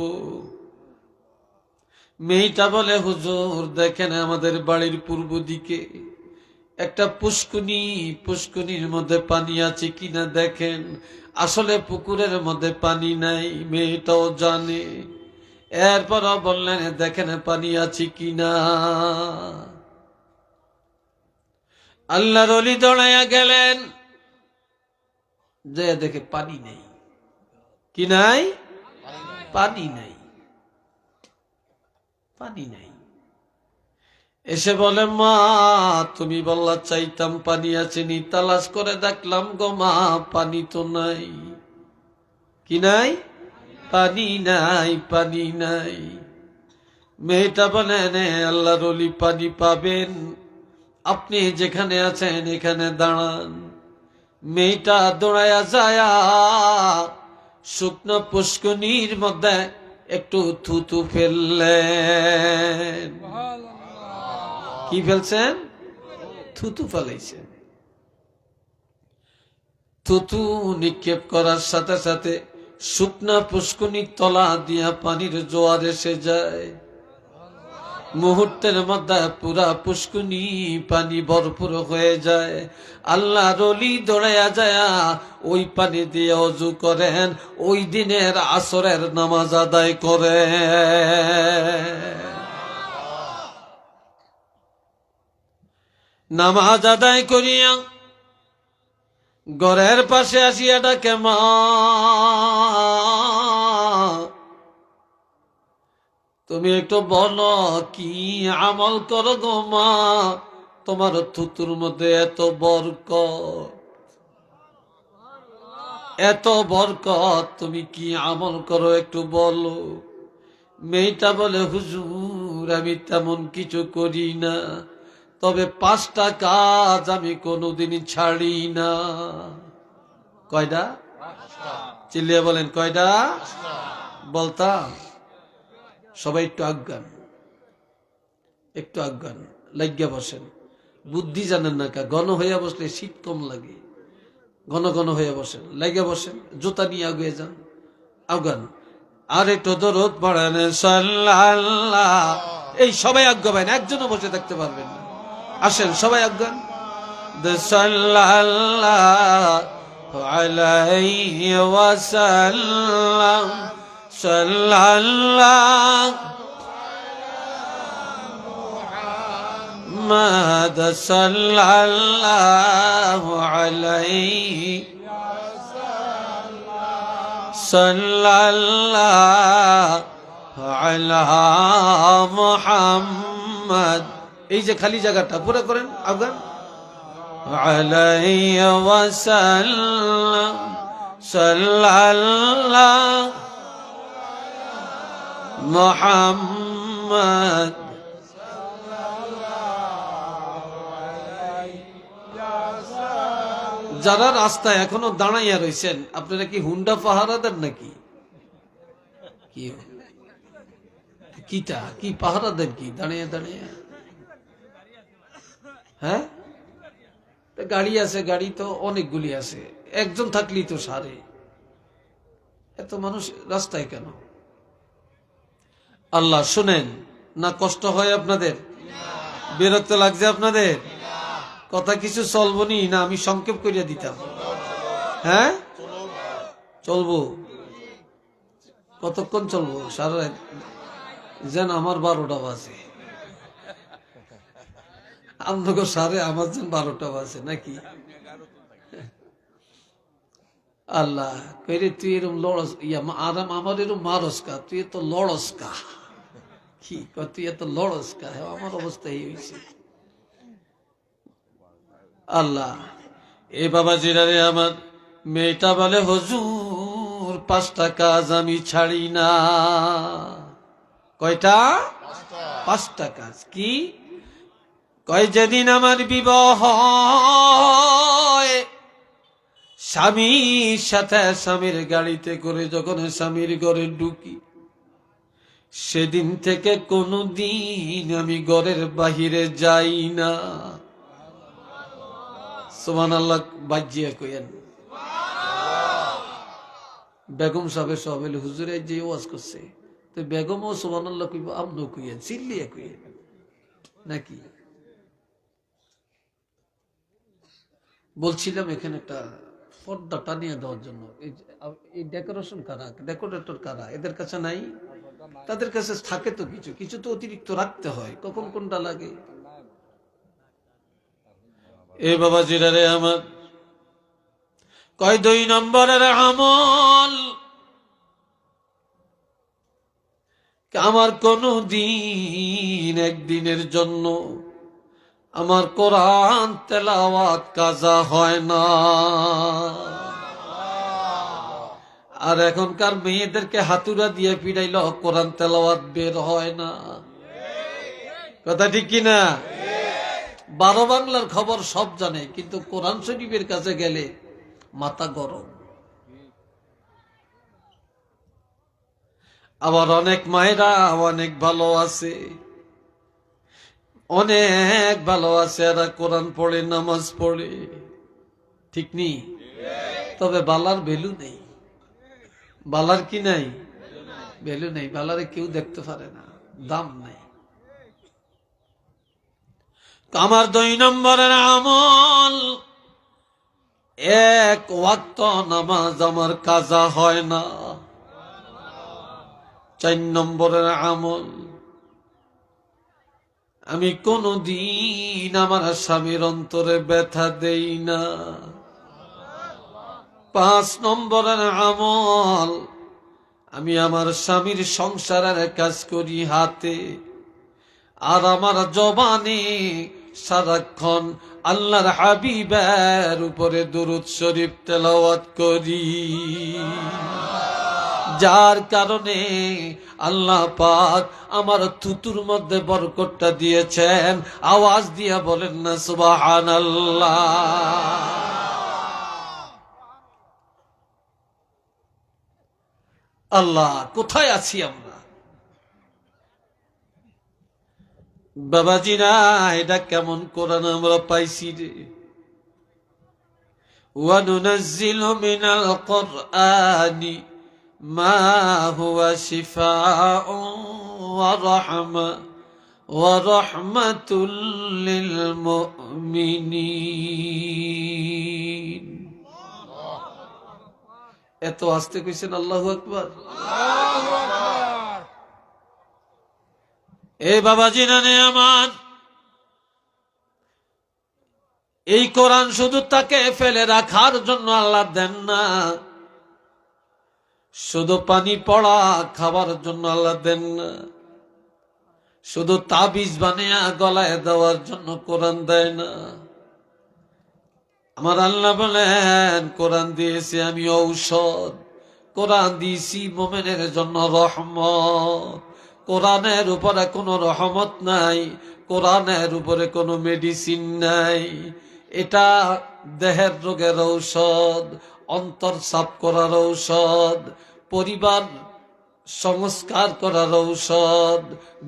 মেয়েটা বলে, হুজুর দেখেন আমাদের বাড়ির পূর্ব দিকে একটা পুষ্কুনির মধ্যে পানি আছে কিনা দেখেন। আসলে পুকুরের মধ্যে পানি নাই, মেয়েটাও জানে। এরপরও বললেন, দেখেন পানি আছে কিনা। আল্লাহর ওলি দৌড়াইয়া গেলেন, যে দেখে পানি নেই। কি নাই? পানি নাই, পানি নাই। এসে বলে, মা তুমি বললা চাইতাম পানি আসেনি, তালাশ করে দেখলাম গো মা, পানি তো নাই। কি নাই? পানি নাই, পানি নাই। মেয়েটা বলে, নে আল্লাহর ওলি পানি পাবেন, আপনি যেখানে আছেন এখানে দাঁড়ান। মেয়েটা দৌড়াইয়া যায় শুকনো পুষ্কনির মধ্যে একটু থুতু ফেললেন। কি ফেলছেন? থুতু ফেলাইছেন। থুতু নিক্ষেপ করার সাথে সাথে শুকনা পুষ্কনির তলা দিয়া পানির জোয়ার এসে যায়। মুহূর্তের মধ্যে পুরা পুষ্কুনি পানি ভরপুর হয়ে যায়। আল্লাহর ওলি দৌড়াইয়া যায় ওই পানি দিয়ে ওযু করেন, ওই দিনের আসরের নামাজ আদায় করে। নামাজ আদায় করিয়া ঘরের পাশে আসিয়া ডাকে, মা তুমি একটু বলো কি আমল করো গো মা, তোমার থুতুর মধ্যে এত বরকত, এত বরকত, তুমি কি আমল করো একটু বলো। মেয়েটা বলে, হুজুর আমি তেমন কিছু করি না, তবে 5টা কাজ আমি কোনোদিন ছাড়ি না। কয়টা? চিল্লিয়ে বলেন কয়টা? বলতাম। সবাই একটু আজ্ঞান, একটু আজ্ঞান, লাগিয়া বসেন। বুদ্ধি জানেন না কা, ঘন হইয়া বসলে শীত কম লাগে। ঘন ঘন হইয়া বসেন, লাগিয়া বসেন, জুতা নিয়ে আগুয়ে যান। আজ্ঞান। আর একটু দরুদ পড়েন সাল্লাল্লাহ। এই সবাই আজ্ঞা পায় না, একজনও বসে থাকতে পারবেন না। আসেন সবাই আজ্ঞান। সাল্লাল্লাহু আলাইহি ওয়াসাল্লাম, সাল্লাল্লাহু محمد صلى الله عليه صلى الله على محمد। এই যে খালি জায়গাটা পুরো করেন আফগান। আলাইহি ওয়াসাল্লাম সাল্লাল্লাহু মুহাম্মদ। যারা রাস্তায় এখনো দাঁড়াইয়া রয়েছেন, আপনারা কি হুন্ডা পাহারাদার নাকি? কিটা কি পাহারাদার কি দাঁড়িয়ে দাঁড়িয়ে? হ্যাঁ, গাড়ি আছে, গাড়ি তো অনেকগুলি আছে, একজন থাকলেই তো সারে। এত মানুষ রাস্তায় কেন? আল্লাহ শুনেন না, কষ্ট হয় আপনাদের? বিরক্ত লাগছে আপনাদের? কথা কিছু চলবনি না আমি সংক্ষেপ করিয়া দিতাম? হ্যাঁ চলবো। কতক্ষণ চলবো? সারা রাত যেন আমার 12টা বাজে। আপনাকে সারে আমার যেন 12টা বাজে নাকি? আল্লাহ কইরে তুই এরম লড়স, আরাম আমার এরম মারসকা, তুই এত লড়সকা। কি তুই এত লড়সকা? আমার অবস্থা এই হয়েছে। আল্লাহ এ বাবা জিরারে আমার মেয়েটা বলে, হুজুর 5টা কাজ আমি ছাড়ি না। কয়টা? 5টা কাজ কি? কয় যেদিন আমার বিবাহ হয়, স্বামীর সাথে স্বামীর গাড়িতে করে যখন স্বামীর ঘরে ঢুকি, সেদিন থেকে কোনদিন আমি ঘরের বাহিরে যাই না। সুবহানাল্লাহ বাজিয়া কইেন। বেগম সাহেব সব এলে হুজুরে যে ওয়াজ করছে, তো বেগমও সুবহানাল্লাহ কইব, আমনও কইেন, চিল্লিয়া কইেন নাকি? বলছিলাম এখানে একটা পর্দা টানিয়ে দেওয়ার জন্য, এই ডেকোরেশন কারা, ডেকোরেটর কারা, এদের কাছে নাই? তাদের কাছে থাকে তো কিছু কিছু তো অতিরিক্ত রাখতে হয়, কখন কোনটা লাগে। এ বাবা জিরারে আমার, কয় 2 নম্বরের আমল, আমার কোন দিন একদিনের জন্য আমার কোরআন তেলাওয়াত কাজা হয় না। আর এখনকার মেয়েদেরকে হাতুড়া দিয়ে পিড়াইল, কোরআন তেলাওয়াত বের হয় না। কথা ঠিক কিনা? 12 বাংলার খবর সব জানে, কিন্তু কোরআন শরীফের কাছে গেলে মাথা গরম। আবার অনেক মায়েরা অনেক ভালো আছে, অনেক ভালো আছে, এরা কোরআন পড়ে, নামাজ পড়ে, ঠিক নেই? তবে বালার ভ্যালু নেই। বালার কি নাই? ভ্যালু নেই। বালারে কেউ দেখতে পারে না, দাম নাই। আমার 2 নম্বরের আমল, 1 ওয়াক্ত নামাজ আমার কাজা হয় না। 4 নম্বরের আমল, আমি কোনদিন আমার স্বামীর অন্তরে ব্যথা দেই না। 5 নম্বরের আমল, আমি আমার স্বামীর সংসারের কাজ করি হাতে, আর আমার জবানে সারাক্ষণ আল্লাহর হাবিবের উপরে দুরূদ শরীফ তেলাওয়াত করি, যার কারণে আল্লাহ পাক আমার থুতুর মধ্যে বরকতটা দিয়েছেন। আওয়াজ দিয়া বলেন না সুবহানাল্লাহ। আল্লাহ, কোথায় আছি আমরা? বাবাজিরা, এটা কেমন কোরআন আমরা পাইছি রে। ওয়া নুনাজ্জিলু মিনাল কুরআনি মা হুয়া শিফাউন ওয়া রাহমাতুল লিল মুমিনিন। এত আস্তে কইছেন আল্লাহু আকবার। এ বাবাজি নানে আমার, এই কোরআন শুধু তাকে ফেলে রাখার জন্য আল্লাহ দেন না, শুধু পানি পড়া খাবার জন্য আল্লাহ দেন না, শুধু তাবিজ বানিয়ে গলায় দেওয়ার জন্য কোরআন দেয় না। আমার আল্লাহ বলেন, কোরআন দিয়েছি আমি ঔষধ, কোরআন দিয়েছি মুমিনের জন্য রহমত। কোরআনের উপরে কোনো রহমত নাই, কোরআনের উপরে কোনো মেডিসিন নাই। এটা দেহের রোগের ঔষধ, অন্তর সাফ করার ঔষধ, পরিবার সংস্কার করার ঔষধ,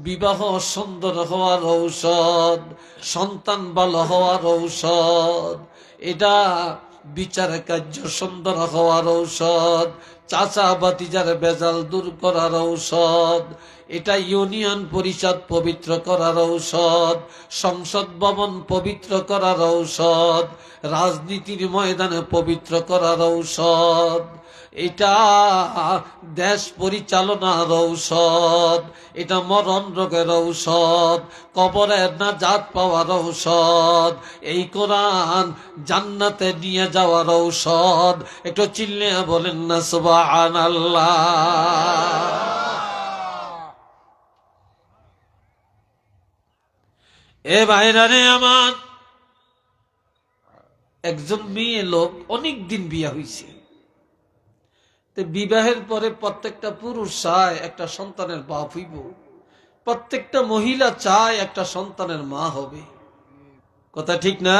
বিবাহ সুন্দর হওয়ার ঔষধ, সন্তান ভালো হওয়ার ঔষধ, এটা বিচার কার্য সুন্দর হওয়ার ঔষধ, চাচা বাতিজার বেজাল দূর করার ঔষধ, এটা ইউনিয়ন পরিষদ পবিত্র করার ঔষধ, সংসদ ভবন পবিত্র করার ঔষধ, রাজনীতির ময়দানে পবিত্র করার ঔষধ, এটা দেশ পরিচালনার ঔষধ, এটা মরণ রোগের ঔষধ, কবরের নাজাত পাওয়ার ঔষধ, এই কোরআন জান্নাতে নিয়ে যাওয়ার ঔষধ। একটু চিল্লিয়ে বলেন না সুবহানাল্লাহ। এ ভাইরা রে আমার, একজন মেয়ে লোক অনেক দিন বিয়ে হয়েছে, বিবাহের পরে প্রত্যেকটা পুরুষ চায় একটা সন্তানের বাপ হইব, প্রত্যেকটা মহিলা চায় একটা সন্তানের মা হবে, কথা ঠিক না?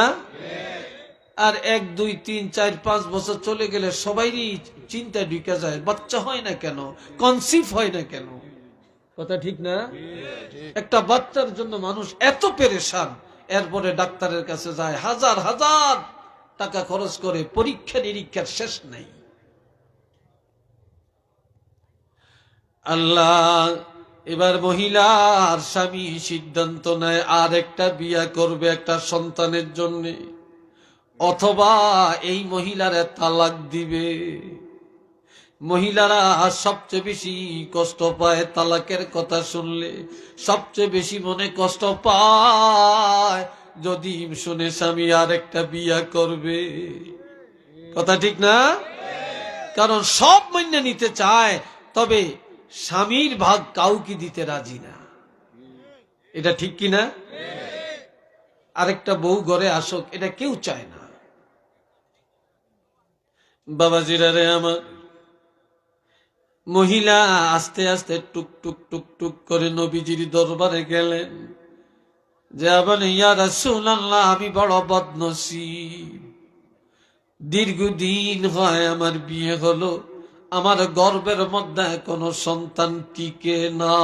আর 1, 2, 3, 4, 5 বছর চলে গেলে সবাইরই চিন্তায় ঢুকে যায়, বাচ্চা হয় না কেন, কনসিভ হয় না কেন, কথা ঠিক না? একটা বাচ্চার জন্য মানুষ এত পেরেশান, এরপরে ডাক্তারের কাছে যায়, হাজার হাজার টাকা খরচ করে, পরীক্ষা নিরীক্ষার শেষ নাই। আল্লাহ এবার মহিলার স্বামী সিদ্ধান্ত নেয় আর একটা বিয়া করবে একটা সন্তানের জন্য, অথবা এই মহিলারে তালাক দিবে। মহিলারা সবচেয়ে বেশি কষ্ট পায় তালাকের কথা শুনলে, সবচেয়ে বেশি মনে কষ্ট পায় যদি শুনে স্বামী আর একটা বিয়া করবে, কথা ঠিক না? কারণ সব মান্য নিতে চায়, তবে স্বামীর ভাগ কাউকে দিতে রাজি না, এটা ঠিক কিনা? আরেকটা বউ ঘরে আসুক এটা কেউ চায় না। বাবাজিরা রে আমার, মহিলা আস্তে আস্তে টুক টুক টুক টুক করে নবীজির দরবারে গেলেন, যে বলে, ইয়া রাসূলুল্লাহ, আমি বড় বদনসিব, দীর্ঘদিন হয় আমার বিয়ে হলো, আমার গর্ভের মধ্যে কোনো সন্তান টিকে না,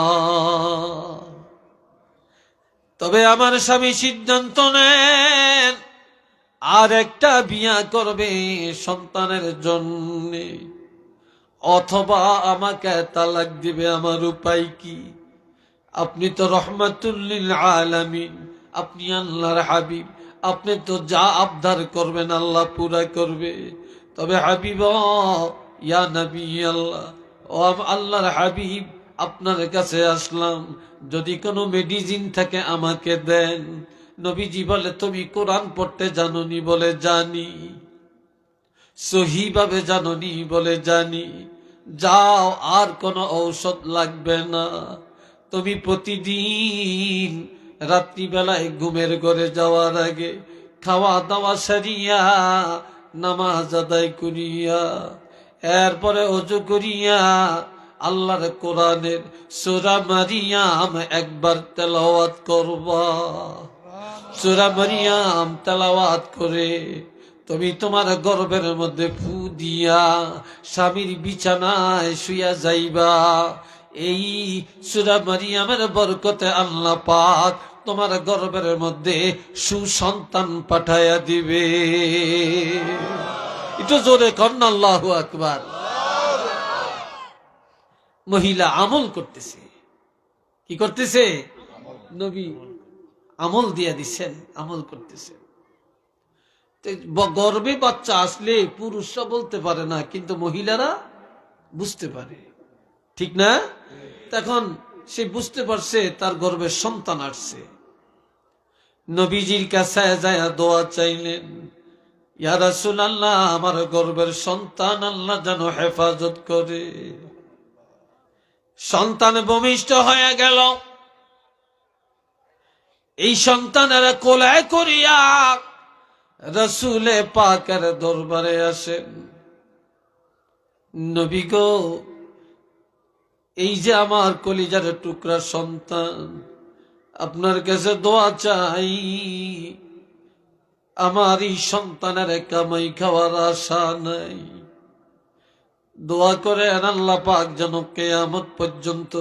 তবে আমার স্বামী সিদ্ধান্ত নেন আর একটা বিয়া করবে সন্তানের জন্য, অথবা আমাকে তালাক দিবে। আমার উপায় কি? আপনি তো রহমাতুল লিল আলামিন, আপনি আল্লাহর হাবিব, আপনি তো যা আবদার করবেন আল্লাহ পুরা করবে। তবে হাবিব, ইয়া নবী আল্লাহ, ও আল্লাহর হাবিব, আপনার কাছে আসলাম, যদি কোনো মেডিসিন থাকে আমাকে দেন। নবীজি বলে, তুমি কোরআন পড়তে জানোনি? বলে জানি। সহিভাবে জানোনি? বলে জানি। যাও, আর কোনো ঔষধ লাগবে না, তুমি প্রতিদিন রাত্রিবেলায় ঘুমের ঘরে যাওয়ার আগে খাওয়া দাওয়া সারিয়া নামাজ আদায় করিয়া এরপরে ওযু করিয়া আল্লাহর কোরআনের সূরা মারিয়াম একবার তেলাওয়াত করবা। সূরা মারিয়াম তেলাওয়াত করে তুমি তোমার গর্ভের মধ্যে ফু দিয়া স্বামীর বিছানায় শুইয়া যাইবা। এই সূরা মারিয়ামের বরকতে আল্লাহ পাক তোমার গর্ভের মধ্যে সুসন্তান পাঠায়া দিবে। একটু জোরে কন্যা আল্লাহু আকবার। মহিলা আমল করতেছে, কি করতেছে? নবী আমল দিয়া দিচ্ছেন, আমল করতেছে। গর্ভে বাচ্চা আসলে পুরুষরা বলতে পারে না, কিন্তু মহিলারা বুঝতে পারে, ঠিক না? তখন সে বুঝতে পারছে তার গর্ভে সন্তান আসছে। নবীজির কাছে যায় দোয়া চাইলেন, ইয়া রাসূলুল্লাহ, আমার গর্ভের সন্তান আল্লাহ যেন হেফাজত করে। সন্তান ভূমিষ্ঠ হয়ে গেল। এই সন্তানের কোলে করিয়া রাসূলে পাকের দরবারে আসেন। নবী গো, এই যে আমার কলিজার টুকরা সন্তান, আপনার কাছে দোয়া চাই, আমার এই সন্তানের কামাই খাওয়ার আশা নাই, দোয়া করে আল্লাহ পাক যেন কিয়ামত পর্যন্ত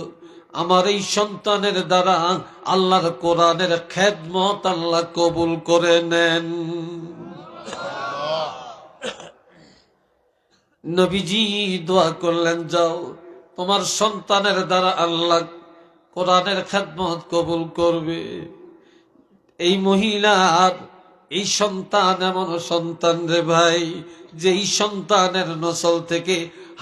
আমার এই সন্তানের দ্বারা আল্লাহর কোরআনের খেদমত আল্লাহ কবুল করে নেন। নবীজি দোয়া করলেন, যাও, তোমার সন্তানের দ্বারা আল্লাহ কোরআনের খেদমত কবুল করবে। এই মহিলার এই সন্তান এমন সন্তান রে ভাই, যে এই সন্তানের নসল থেকে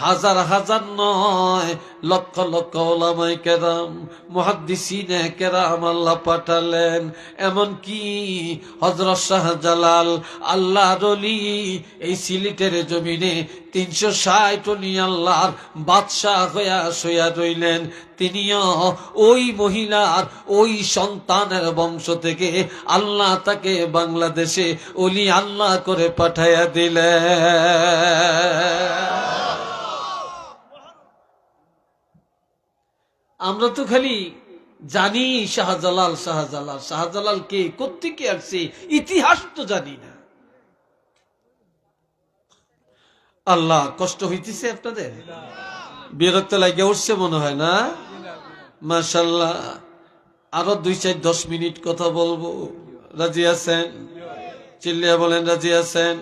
হাজার হাজার নয় লক্ষ লক্ষ ওলামায়ে কেরাম, মুহাদ্দিসিনে কেরাম আল্লাহ পাঠালেন। এমন কি হযরত শাহজালাল আল্লাহর ওলি এই সিলেটের জমিনে 360 উনি আল্লাহর বাদশাহ হইয়া শুইয়া রইলেন। তিনিও ওই মহিলার ওই সন্তানের বংশ থেকে আল্লাহ তাকে বাংলাদেশে ওলি আল্লাহ করে পাঠাইয়া দিলেন। আমরা তো খালি জানি শাহজালাল, শাহজালাল, শাহজালাল কে, কোত্থেকে আসছে, ইতিহাস তো জানি না। আল্লাহ, কষ্ট হইতেছে আপনাদের? বিরক্ত লাগে উঠছে মনে হয় না? মাশাআল্লাহ, আরো 2-4-10 মিনিট কথা বলবো। রাজি আছেন? চিল্লিয়া বলেন রাজি আছেন?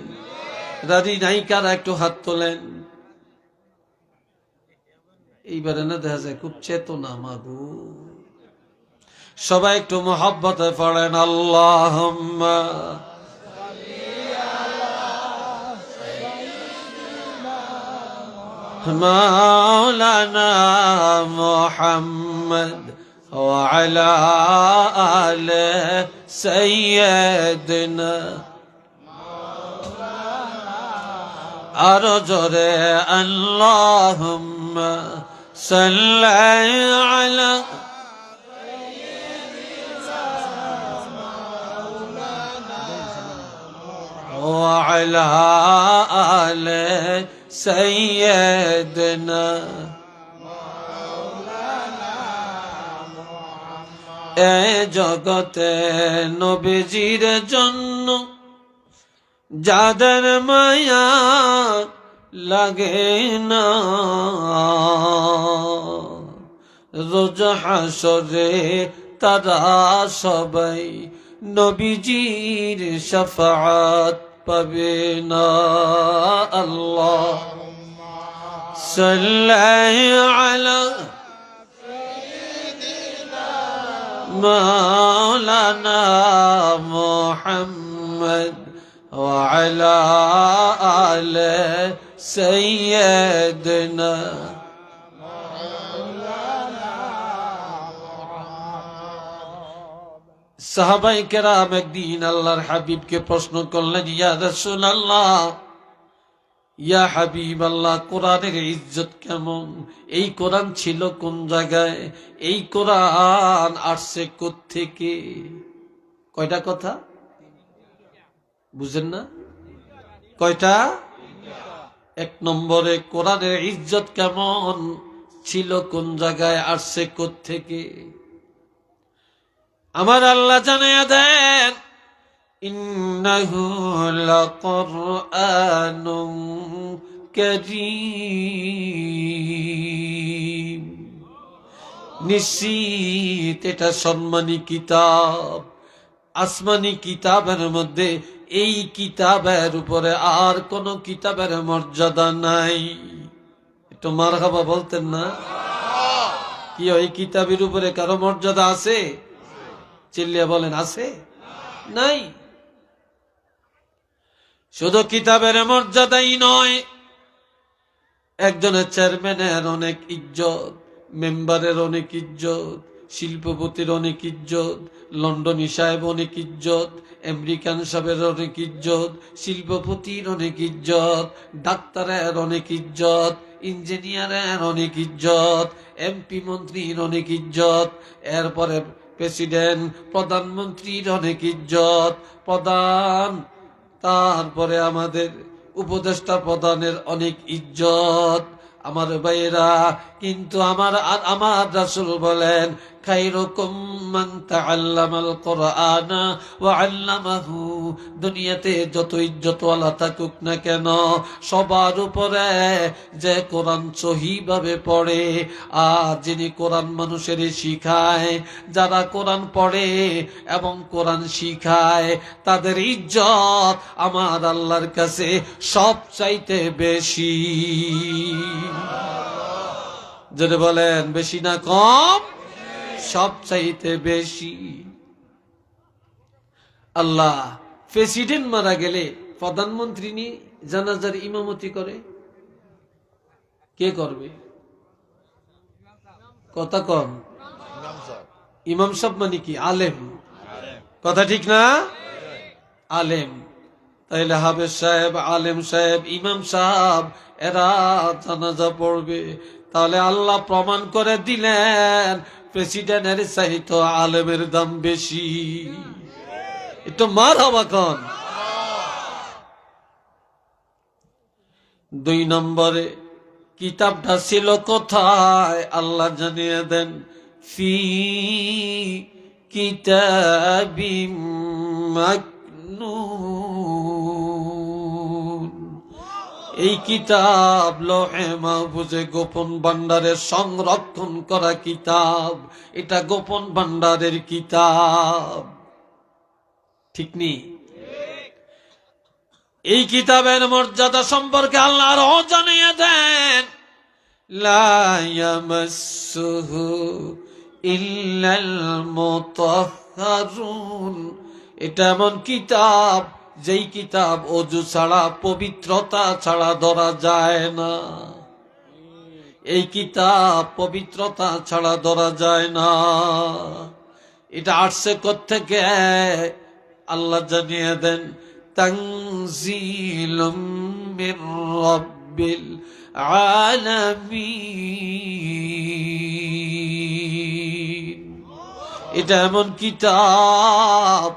রাজি নাই কারা একটু হাত তোলেন। এইবারে না দেখা যায় খুব চেতনা মাগো। সবাই একটু মোহাব্বতে পড়েন আল্লাহুম্মা মাওলানা মুহাম্মদ ওয়া আলা আলি সাইয়্যিদিনা। আরো জোরে আল্লাহুম্মা সাল্লি আলা ওয়া আলা আলি সাইয়্যিদিনা। এ জগতে নবীজির জন্য যাদের মায়া লাগে না, রোজ হাসরে তারা সবাই নবীজির শাফাআত পাবে না। আল্লাহ সাল্লি আলা মাওলানা মুহাম্মদ ওয়া আলা আলি সাইয়্যিদিনা। সাহাবায়ে কেরাম একদিন আল্লাহর হাবিবকে প্রশ্ন করলেন, ইয়া রাসূলুল্লাহ, ইয়া হাবিব আল্লাহ, কোরআনের ইজ্জত কেমন? এই কোরআন ছিল কোন জায়গায়? এই কোরআন আসছে কোত্থেকে? কয়টা কথা বুঝেন না? কয়টা? 1 নম্বরে কোরআনের ইজ্জত কেমন ছিল, কোন জায়গায় আসছে কোত্থেকে? আমার আল্লাহ জানায়া দেন, ইন্নাহু লাকুরআনুন কারীম। নিশ্চিত এটা সম্মানী কিতাব। আসমানি কিতাবের মধ্যে এই কিতাবের উপরে আর কোন কিতাবের মর্যাদা নাই। একটু মারহাবা বলতেন না? কি ওই কিতাবের উপরে কারো মর্যাদা আছে? চিল্লিয়া বলেন আছে? নাই। শুধু কিতাবের মর্যাদাই নয়, একজনের চেয়ারম্যানের অনেক ইজ্জত, মেম্বারের অনেক ইজ্জত, শিল্পপতির অনেক ইজ্জত, লন্ডনী সাহেব অনেক ইজ্জত, আমেরিকান সাহেবের অনেক ইজ্জত, শিল্পপতির অনেক ইজ্জত, ডাক্তারের অনেক ইজ্জত, ইঞ্জিনিয়ারের অনেক ইজ্জত, এমপি মন্ত্রীর অনেক ইজ্জত, এরপরে প্রেসিডেন্ট প্রধানমন্ত্রীর অনেক ইজ্জত, প্রধান, তারপরে আমাদের উপদেষ্টা প্রধানের অনেক ইজ্জত। আমার ভাইয়েরা, কিন্তু আমার রাসূল বলেন, খায়রুকুম মান তাআল্লামাল কুরআনা ওয়া আল্লামাহু। দুনিয়াতে যত ইজ্জতওয়ালা থাকুক না কেন, সবার উপরে যে কোরআন সহিভাবে পড়ে আর যিনি কোরআন মানুষের শিখায়, যারা কোরআন পড়ে এবং কোরআন শিখায়, তাদের ইজ্জত আমার আল্লাহর কাছে সবচাইতে বেশি। যদি বলেন বেশি না কম? সবচাইতে বেশি। আল্লাহ প্রেসিডেন্ট মারা গেলে প্রধানমন্ত্রী নিয়ে জানাজার ইমামতি করে, কে করবে? কথা কন। ইমাম সাহেব মানে কি? আলেম। কথা ঠিক না? আলেম। তাইলে হাফেজ সাহেব, আলেম সাহেব, ইমাম সাহেব এরা জানাজা পড়বে। তাহলে আল্লাহ প্রমাণ করে দিলেন প্রেসিডেন্টের চাইতে আলেমের দাম বেশি। একটু মার হবা কন। 2 নম্বরে কিতাবটা ছিল কোথায়? আল্লাহ জানিয়ে দেন, ফি কিতাবিম মাকনুন। এই কিতাব লৌহে মাহফুজে গোপন ভান্ডারে সংরক্ষণ করা কিতাব। এটা গোপন ভান্ডারের কিতাব, ঠিক নেই? এই কিতাবের মর্যাদা সম্পর্কে আল্লাহ আরো জানিয়ে দেন, লা ইয়ামাসসুহু ইল্লাল মুতাহহারুন। এটা এমন কিতাব, যেই কিতাব ওযু ছাড়া, পবিত্রতা ছাড়া ধরা যায় না। এই কিতাব পবিত্রতা ছাড়া ধরা যায় না। এটা আসছে কোত্থেকে? আল্লাহ জানিয়ে দেন, তানজিলুম মির রাব্বিল আলামিন। এটা এমন কিতাব,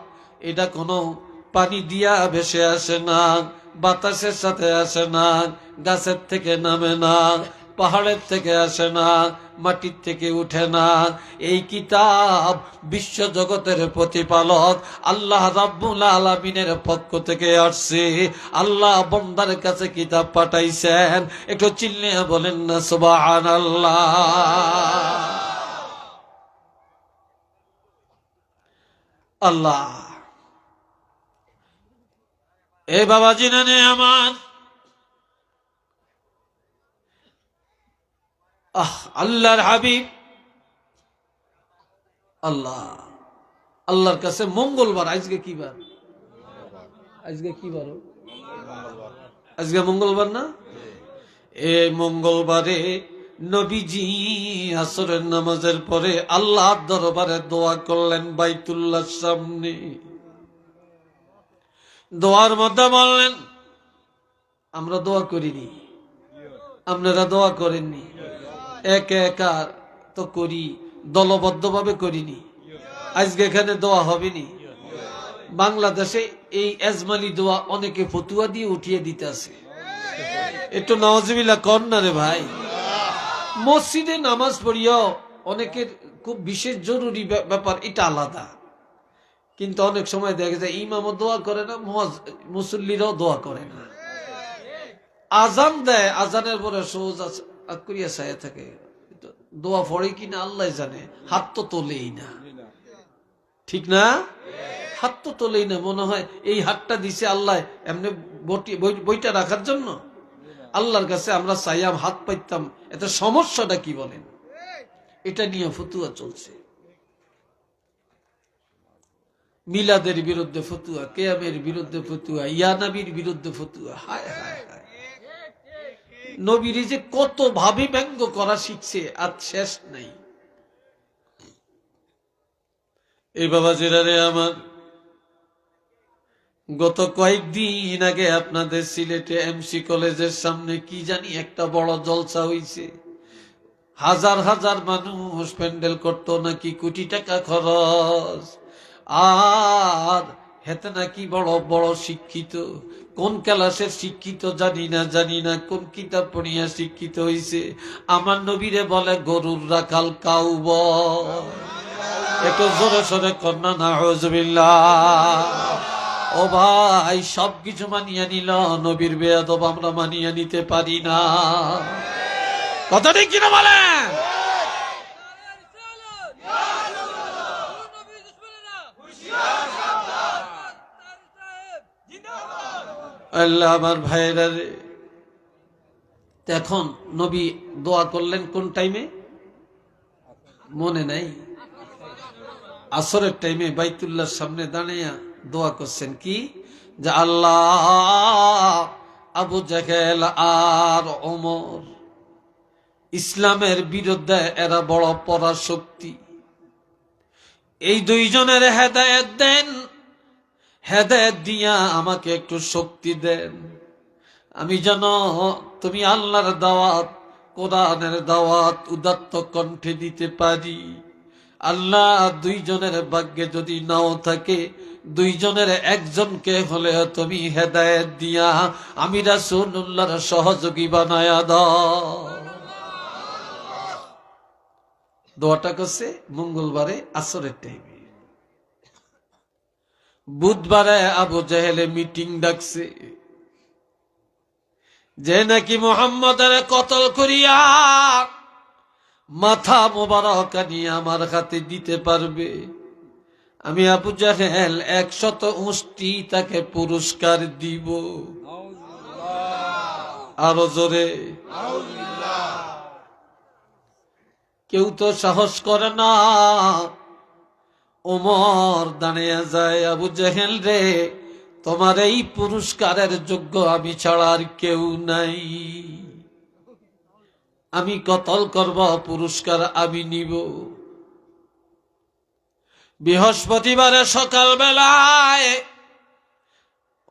এটা কোনো পানি দিয়া ভেসে আসে না, বাতাসের সাথে আসে না, গাছের থেকে নামে না, পাহাড়ের থেকে আসে না, মাটির থেকে উঠে না। এই কিতাব বিশ্ব জগতের প্রতিপালক আল্লাহ রাব্বুল আলামিনের পক্ষ থেকে আসছে। আল্লাহ বান্দার কাছে কিতাব পাঠাইছেন। একটু চিল্লিয়ে বলেন না সুবহানাল্লাহ। আল্লাহ এ বাবাজি না নে আমার, আল্লাহর হাবিব আল্লাহর কাছে মঙ্গলবার। আজকে কি বার? আজকে কি বার? আজকে মঙ্গলবার না? এই মঙ্গলবারে নবীজি আসরের নামাজের পরে আল্লাহর দরবারে দোয়া করলেন বাইতুল্লাহর সামনে। দোয়ার মধ্যে বললেন, আমরা দোয়া করিনি, আপনারা দোয়া করেননি, একা একা তো করি, দলবদ্ধভাবে করিনি। আজকে এখানে দোয়া হবেনি। বাংলাদেশে এই এজমালি দোয়া অনেকে ফতুয়া দিয়ে উঠিয়ে দিতে আছে। একটু নাউজুবিল্লাহ কর না রে ভাই। মসজিদে নামাজ পড়িয়াও অনেকের খুব বিশেষ জরুরি ব্যাপার, এটা আলাদা। কিন্তু অনেক সময় দেখা যায় ইমামও দোয়া করে না, মুসল্লিরাও দোয়া করে না। আজান দেয়, আজানের পরে সোজা করিয়া চাইয়া থাকে, দোয়া পড়ে কিনা আল্লাহ জানে, হাত তো তোলেই না, ঠিক না? হাত তো তোলেই না। মনে হয় এই হাতটা দিছে আল্লাহ এমনি বইটা রাখার জন্য। আল্লাহর কাছে আমরা চাইয়াম, হাত পাইতাম, এত সমস্যাটা কি বলেন? এটা নিয়ে ফতুয়া চলছে। মিলাদের বিরুদ্ধে ফতুয়া, কেয়ামের বিরুদ্ধে ফতুয়া, ইয়ানাবির বিরুদ্ধে ফতুয়া। হায় হায় হায়, নবীর যে কত ভাবে ব্যঙ্গ করা শিখছে, আর শেষ নাই। এই বাবা জেরারে আমার, গত কয়েকদিন আগে আপনাদের সিলেটে এমসি কলেজের সামনে কি জানি একটা বড় জলসা হইছে। হাজার হাজার মানুষ প্যান্ডেল করতো, নাকি কোটি টাকা খরচ। আর হেতে নাকি বড় বড় শিক্ষিত, কোন ক্লাসের শিক্ষিত জানি না, কোন কিতাব পড়িয়া শিক্ষিত হইছে। আমার নবীরে বলে গরুর রাখাল কাউবয়। একটু জোরে সোরে কন্যা নাউজুবিল্লাহ। ও ভাই, সবকিছু মানিয়ে নিল, নবীর বেয়াদব আমরা মানিয়ে নিতে পারি না। কথা ঠিক কিনা বলেন? আল্লাহ আমার ভাইরা রে, এখন নবী দোয়া করলেন কোন টাইমে মনে নাই? আসরের টাইমে বাইতুল্লাহর সামনে দাঁড়িয়ে দোয়া করছেন কি, যে আল্লাহ আবু জাহেল আর ওমর ইসলামের বিরুদ্ধে এরা বড় পরাশক্তি। এই দুইজনের হেদায়েত দেন, হেদায়েত দিয়া আমাকে একটু শক্তি দেন, আমি যেন তুমি আল্লাহর দাওয়াত, কোরআনের দাওয়াত উদাত্ত কণ্ঠে দিতে পারি। আল্লাহ দুইজনের ভাগ্যে যদি নাও থাকে, দুইজনের একজনকে হলে তুমি হেদায়েত দিয়া আমি রাসূলুল্লাহর সহযোগী বানায়া দাও। দোয়াটা করছে মঙ্গলবারে আসরের টাইমে। বুধবারে আবু জাহেলে মিটিং ডাকছে যে নাকি মুহাম্মদের কতল করিয়া মাথা মোবারক নিয়ে আমার হাতে দিতে পারবে, আমি আবু জাহেল 100 উষ্টি তাকে পুরস্কার দিব। আরো জোরে। কেউ তো সাহস করে না। ওমর দাঁড়িয়ে যায়, আবু জাহেল রে, তোমার এই পুরস্কারের যোগ্য আমি ছাড়া আর কেউ নাই। আমি কতল করব, পুরস্কার আমি নিব। বৃহস্পতিবারে সকাল বেলায়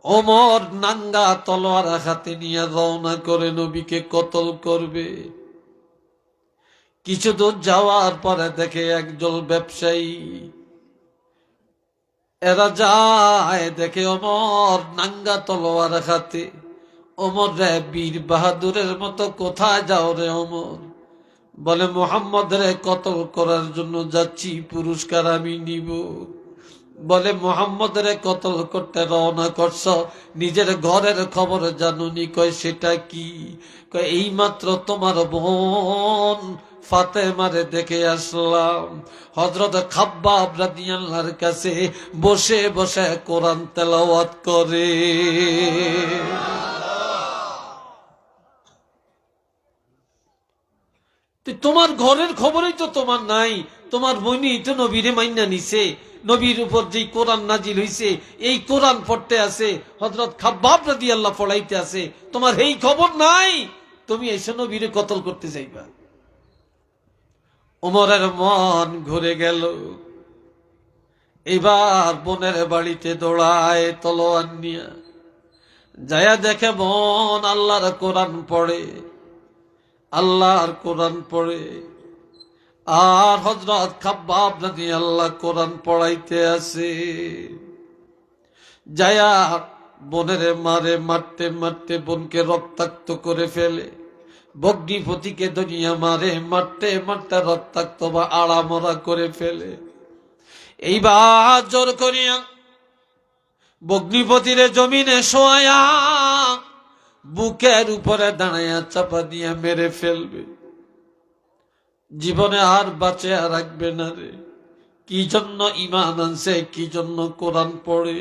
ওমর নাঙ্গা তলোয়ার হাতে নিয়ে রওনা করে নবীকে কতল করবে। কিছু দূর যাওয়ার পরে দেখে একজন ব্যবসায়ী, এরা যায় দেখে ওমর নাঙ্গা তলোয়ার হাতে। ওমর রে, বীর বাহাদুরের মতো কোথায় যাও রে ওমর? বলে মুহাম্মদ রে কতল করার জন্য যাচ্ছি, পুরস্কার আমি নিব। বলে মুহাম্মদ রে কতল করতে রওনা করছ, নিজের ঘরের খবর জানুনি? কয় সেটা কি? কয় এইমাত্র তোমার বোন ফাতেমারে দেখে আসলাম, হযরত খাব্বাব রাদিয়াল্লাহর কাছে বসে বসে কোরআন তেলাওয়াত করে। তোমার ঘরের খবরই তো তোমার নাই। তোমার বোনই তো নবীরে মাইনা নিছে, নবীর উপর যেই কোরআন নাজিল হইছে এই কোরআন পড়তে আছে, হযরত খাব্বাব রাদিয়াল্লাহু পড়াইতে আছে, তোমার এই খবর নাই, তুমি এসে নবীরে কতল করতে যাইবা। ওমরের মন ঘুরে গেল। এবার বোনের বাড়িতে দৌড়ায় তলোয়ার নিয়ে, যায়া দেখে বোন আল্লাহর কোরআন পড়ে, আল্লাহর কোরআন পড়ে, আর হযরত খাব্বাব রাদিয়াল্লাহু কোরআন পড়াইতে আছে। যায়া বোনের মারে, মারতে মারতে বোনকে রক্তাক্ত করে ফেলে। ভগ্নিপতিকে দুনিয়া মারে, মারতে মারতে রক্তাক্ত বা আড়ামরা করে ফেলে। এইবার জোর করিয়া ভগ্নিপতিরে জমিনে শোয়া বুকের উপরে দাঁড়াইয়া চাপা দিয়া মেরে ফেলবে। জীবনে আর বাঁচে আর রাখবে না রে। কি জন্য ঈমান আনছে, কি জন্য কোরআন পড়ে।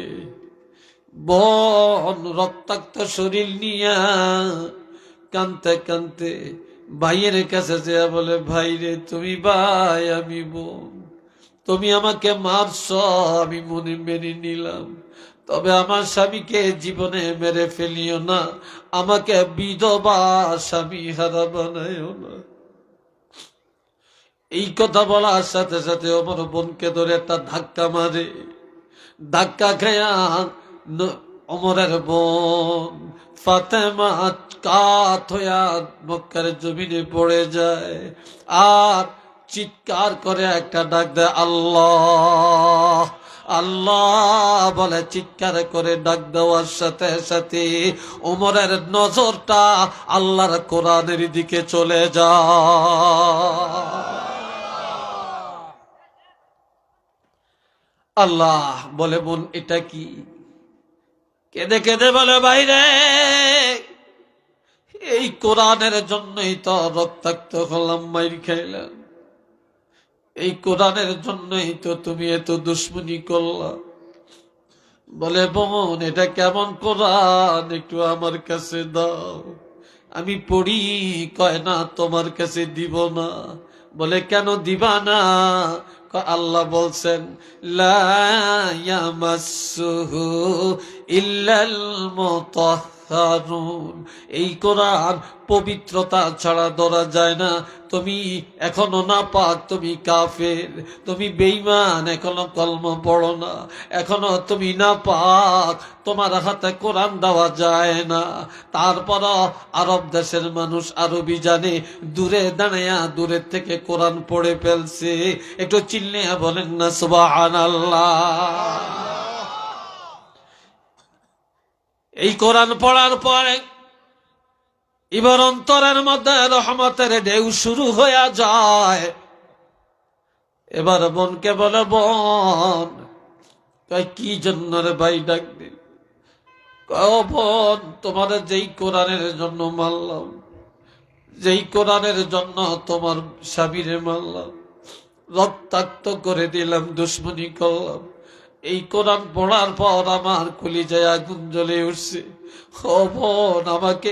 বোন রক্তাক্ত শরীর নিয়া কানতে কানতে ভাইয়ের কাছে যা বলে, ভাই রে তুমি ভাই, আমি বোন, তুমি আমাকে মারছ, আমি মনে মেনে নিলাম, তবে আমার স্বামীকে জীবনে মেরে ফেলিও না, আমাকে বিধবা স্বামী হারা বানাইও না। এই কথা বলার সাথে সাথে আমার বোনকে ধরে একটা ধাক্কা মারে। ধাক্কা খেয়া ওমরের বোন ফাতেমা কাত হইয়া মক্কার জমিনে পড়ে যায়, আর চিৎকার করে একটা ডাক দেয়, আল্লাহ আল্লাহ বলে। চিৎকার করে ডাক দেওয়ার সাথে সাথে ওমরের নজরটা আল্লাহর কোরআনের দিকে চলে যায়। আল্লাহ বলে, বোন এটা কি? কেঁদে কেঁদে বলে, বাইরে এই কোরআনের জন্যই তো রক্তাক্ত হলাম, মাইর খাইলাম, এই কোরআনের জন্যই তো তুমি এত দুশ্মনী করলা। বলে, বোন এটা কেমন কোরআন, একটু আমার কাছে দাও, আমি পড়ি। কয় না, তোমার কাছে দিব না। বলে, কেন দিবা না? আল্লাহ বলছেন, লা ইয়ামাসসুহু ইল্লাল মুতাহহারুন, এই কোরআন পবিত্রতা ছাড়া ধরা যায় না। তুমি এখনো নাপাক, তুমি কাফের, তুমি বেঈমান, এখনো কলমা পড়ো না, এখনো তুমি নাপাক, তোমার হাতে কোরআন দেওয়া যায় না। তারপর আরব দেশের মানুষ আরবি জানে, দূরে দাঁড়াইয়া দূরের থেকে কোরআন পড়ে ফেলছে। একটু চিল্লিয়া বলেন না সুবহানাল্লাহ। এই কোরআন পড়ার পরে এবার অন্তরের মধ্যে রহমতের ঢেউ শুরু হয়ে যায়। এবার বোনকে বলে, বোন কয় কি জন্য রে ভাই ডাক দিল? কয় বোন, তোমার যেই কোরআনের জন্য মারলাম, যেই কোরআনের জন্য তোমার স্বামীরে মারলাম, রক্তাক্ত করে দিলাম, দুশ্মনী করলাম, এই কোরআন পড়ার পর আমার কলিজায় আগুন জ্বলে উঠছে। ও বোন, আমাকে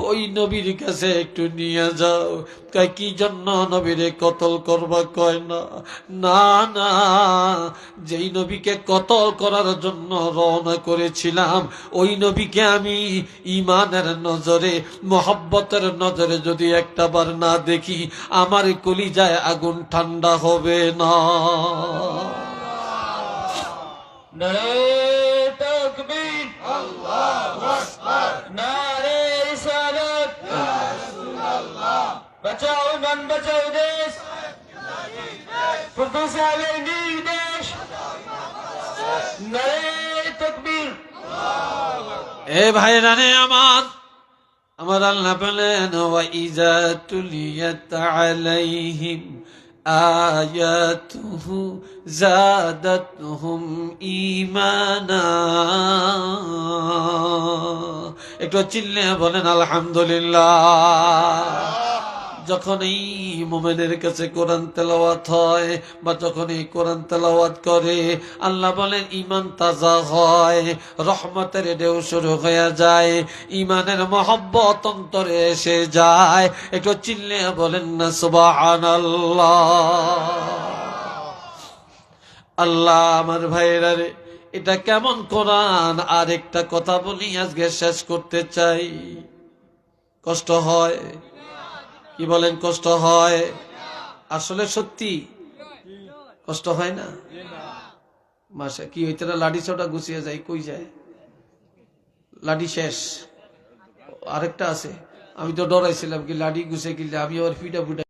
ওই নবীর কাছে একটু নিয়ে যাও। কয় কি জন্য নবীরে কতল করবা? কয় না না না, যেই নবীকে কতল করার জন্য রওনা করেছিলাম, ওই নবীকে আমি ইমানের নজরে, মোহাব্বতের নজরে যদি একটা বার না দেখি, আমার কলিজায় আগুন ঠান্ডা হবে না। নারে তাকবীর, আল্লাহু আকবার, নারে রিসালাত, ইয়া রাসূলুল্লাহ, বাঁচাও ইমান, বাঁচাও দেশ, ফুরদৌস আলের নির্দেশ, নারে তাকবীর। এ ভাইরা রে আমার, আমার আল্লাহ বলেন, ওয়া ইযা তুলিয়াত আলাইহিম আয়াতুহু যাদাতহুম ঈমানা। একটু চিল্লে বলেন আলহামদুলিল্লাহ। যখন এই মুমিনের কাছে কোরআন তেলাওয়াত হয়, বা যখন এই কোরআন তেলাওয়াত করে, আল্লাহ বলেন ঈমান তাজা হয়, রহমতের ঢেউ শুরু হয়ে যায়, ঈমানের মহব্বত অন্তরে এসে যায়। একটু চিল্লে বলেন না সুবহানাল্লাহ। আল্লাহ আমার ভাইরা রে, এটা কেমন কোরআন! আর একটা কথা বলি, আজকে শেষ করতে চাই। কষ্ট হয়, কি বলেন? কষ্ট হয়? আসলে সত্যি কষ্ট হয় না? মাসে কি হইতে না, লাঠি ছোটা গুছিয়ে যায়, কই যায়? লাঠি শেষ, আরেকটা আছে। আমি তো ডরাইছিলাম কি লাঠি গুছিয়ে কিনলে আমি আবার ফিটা ফুটা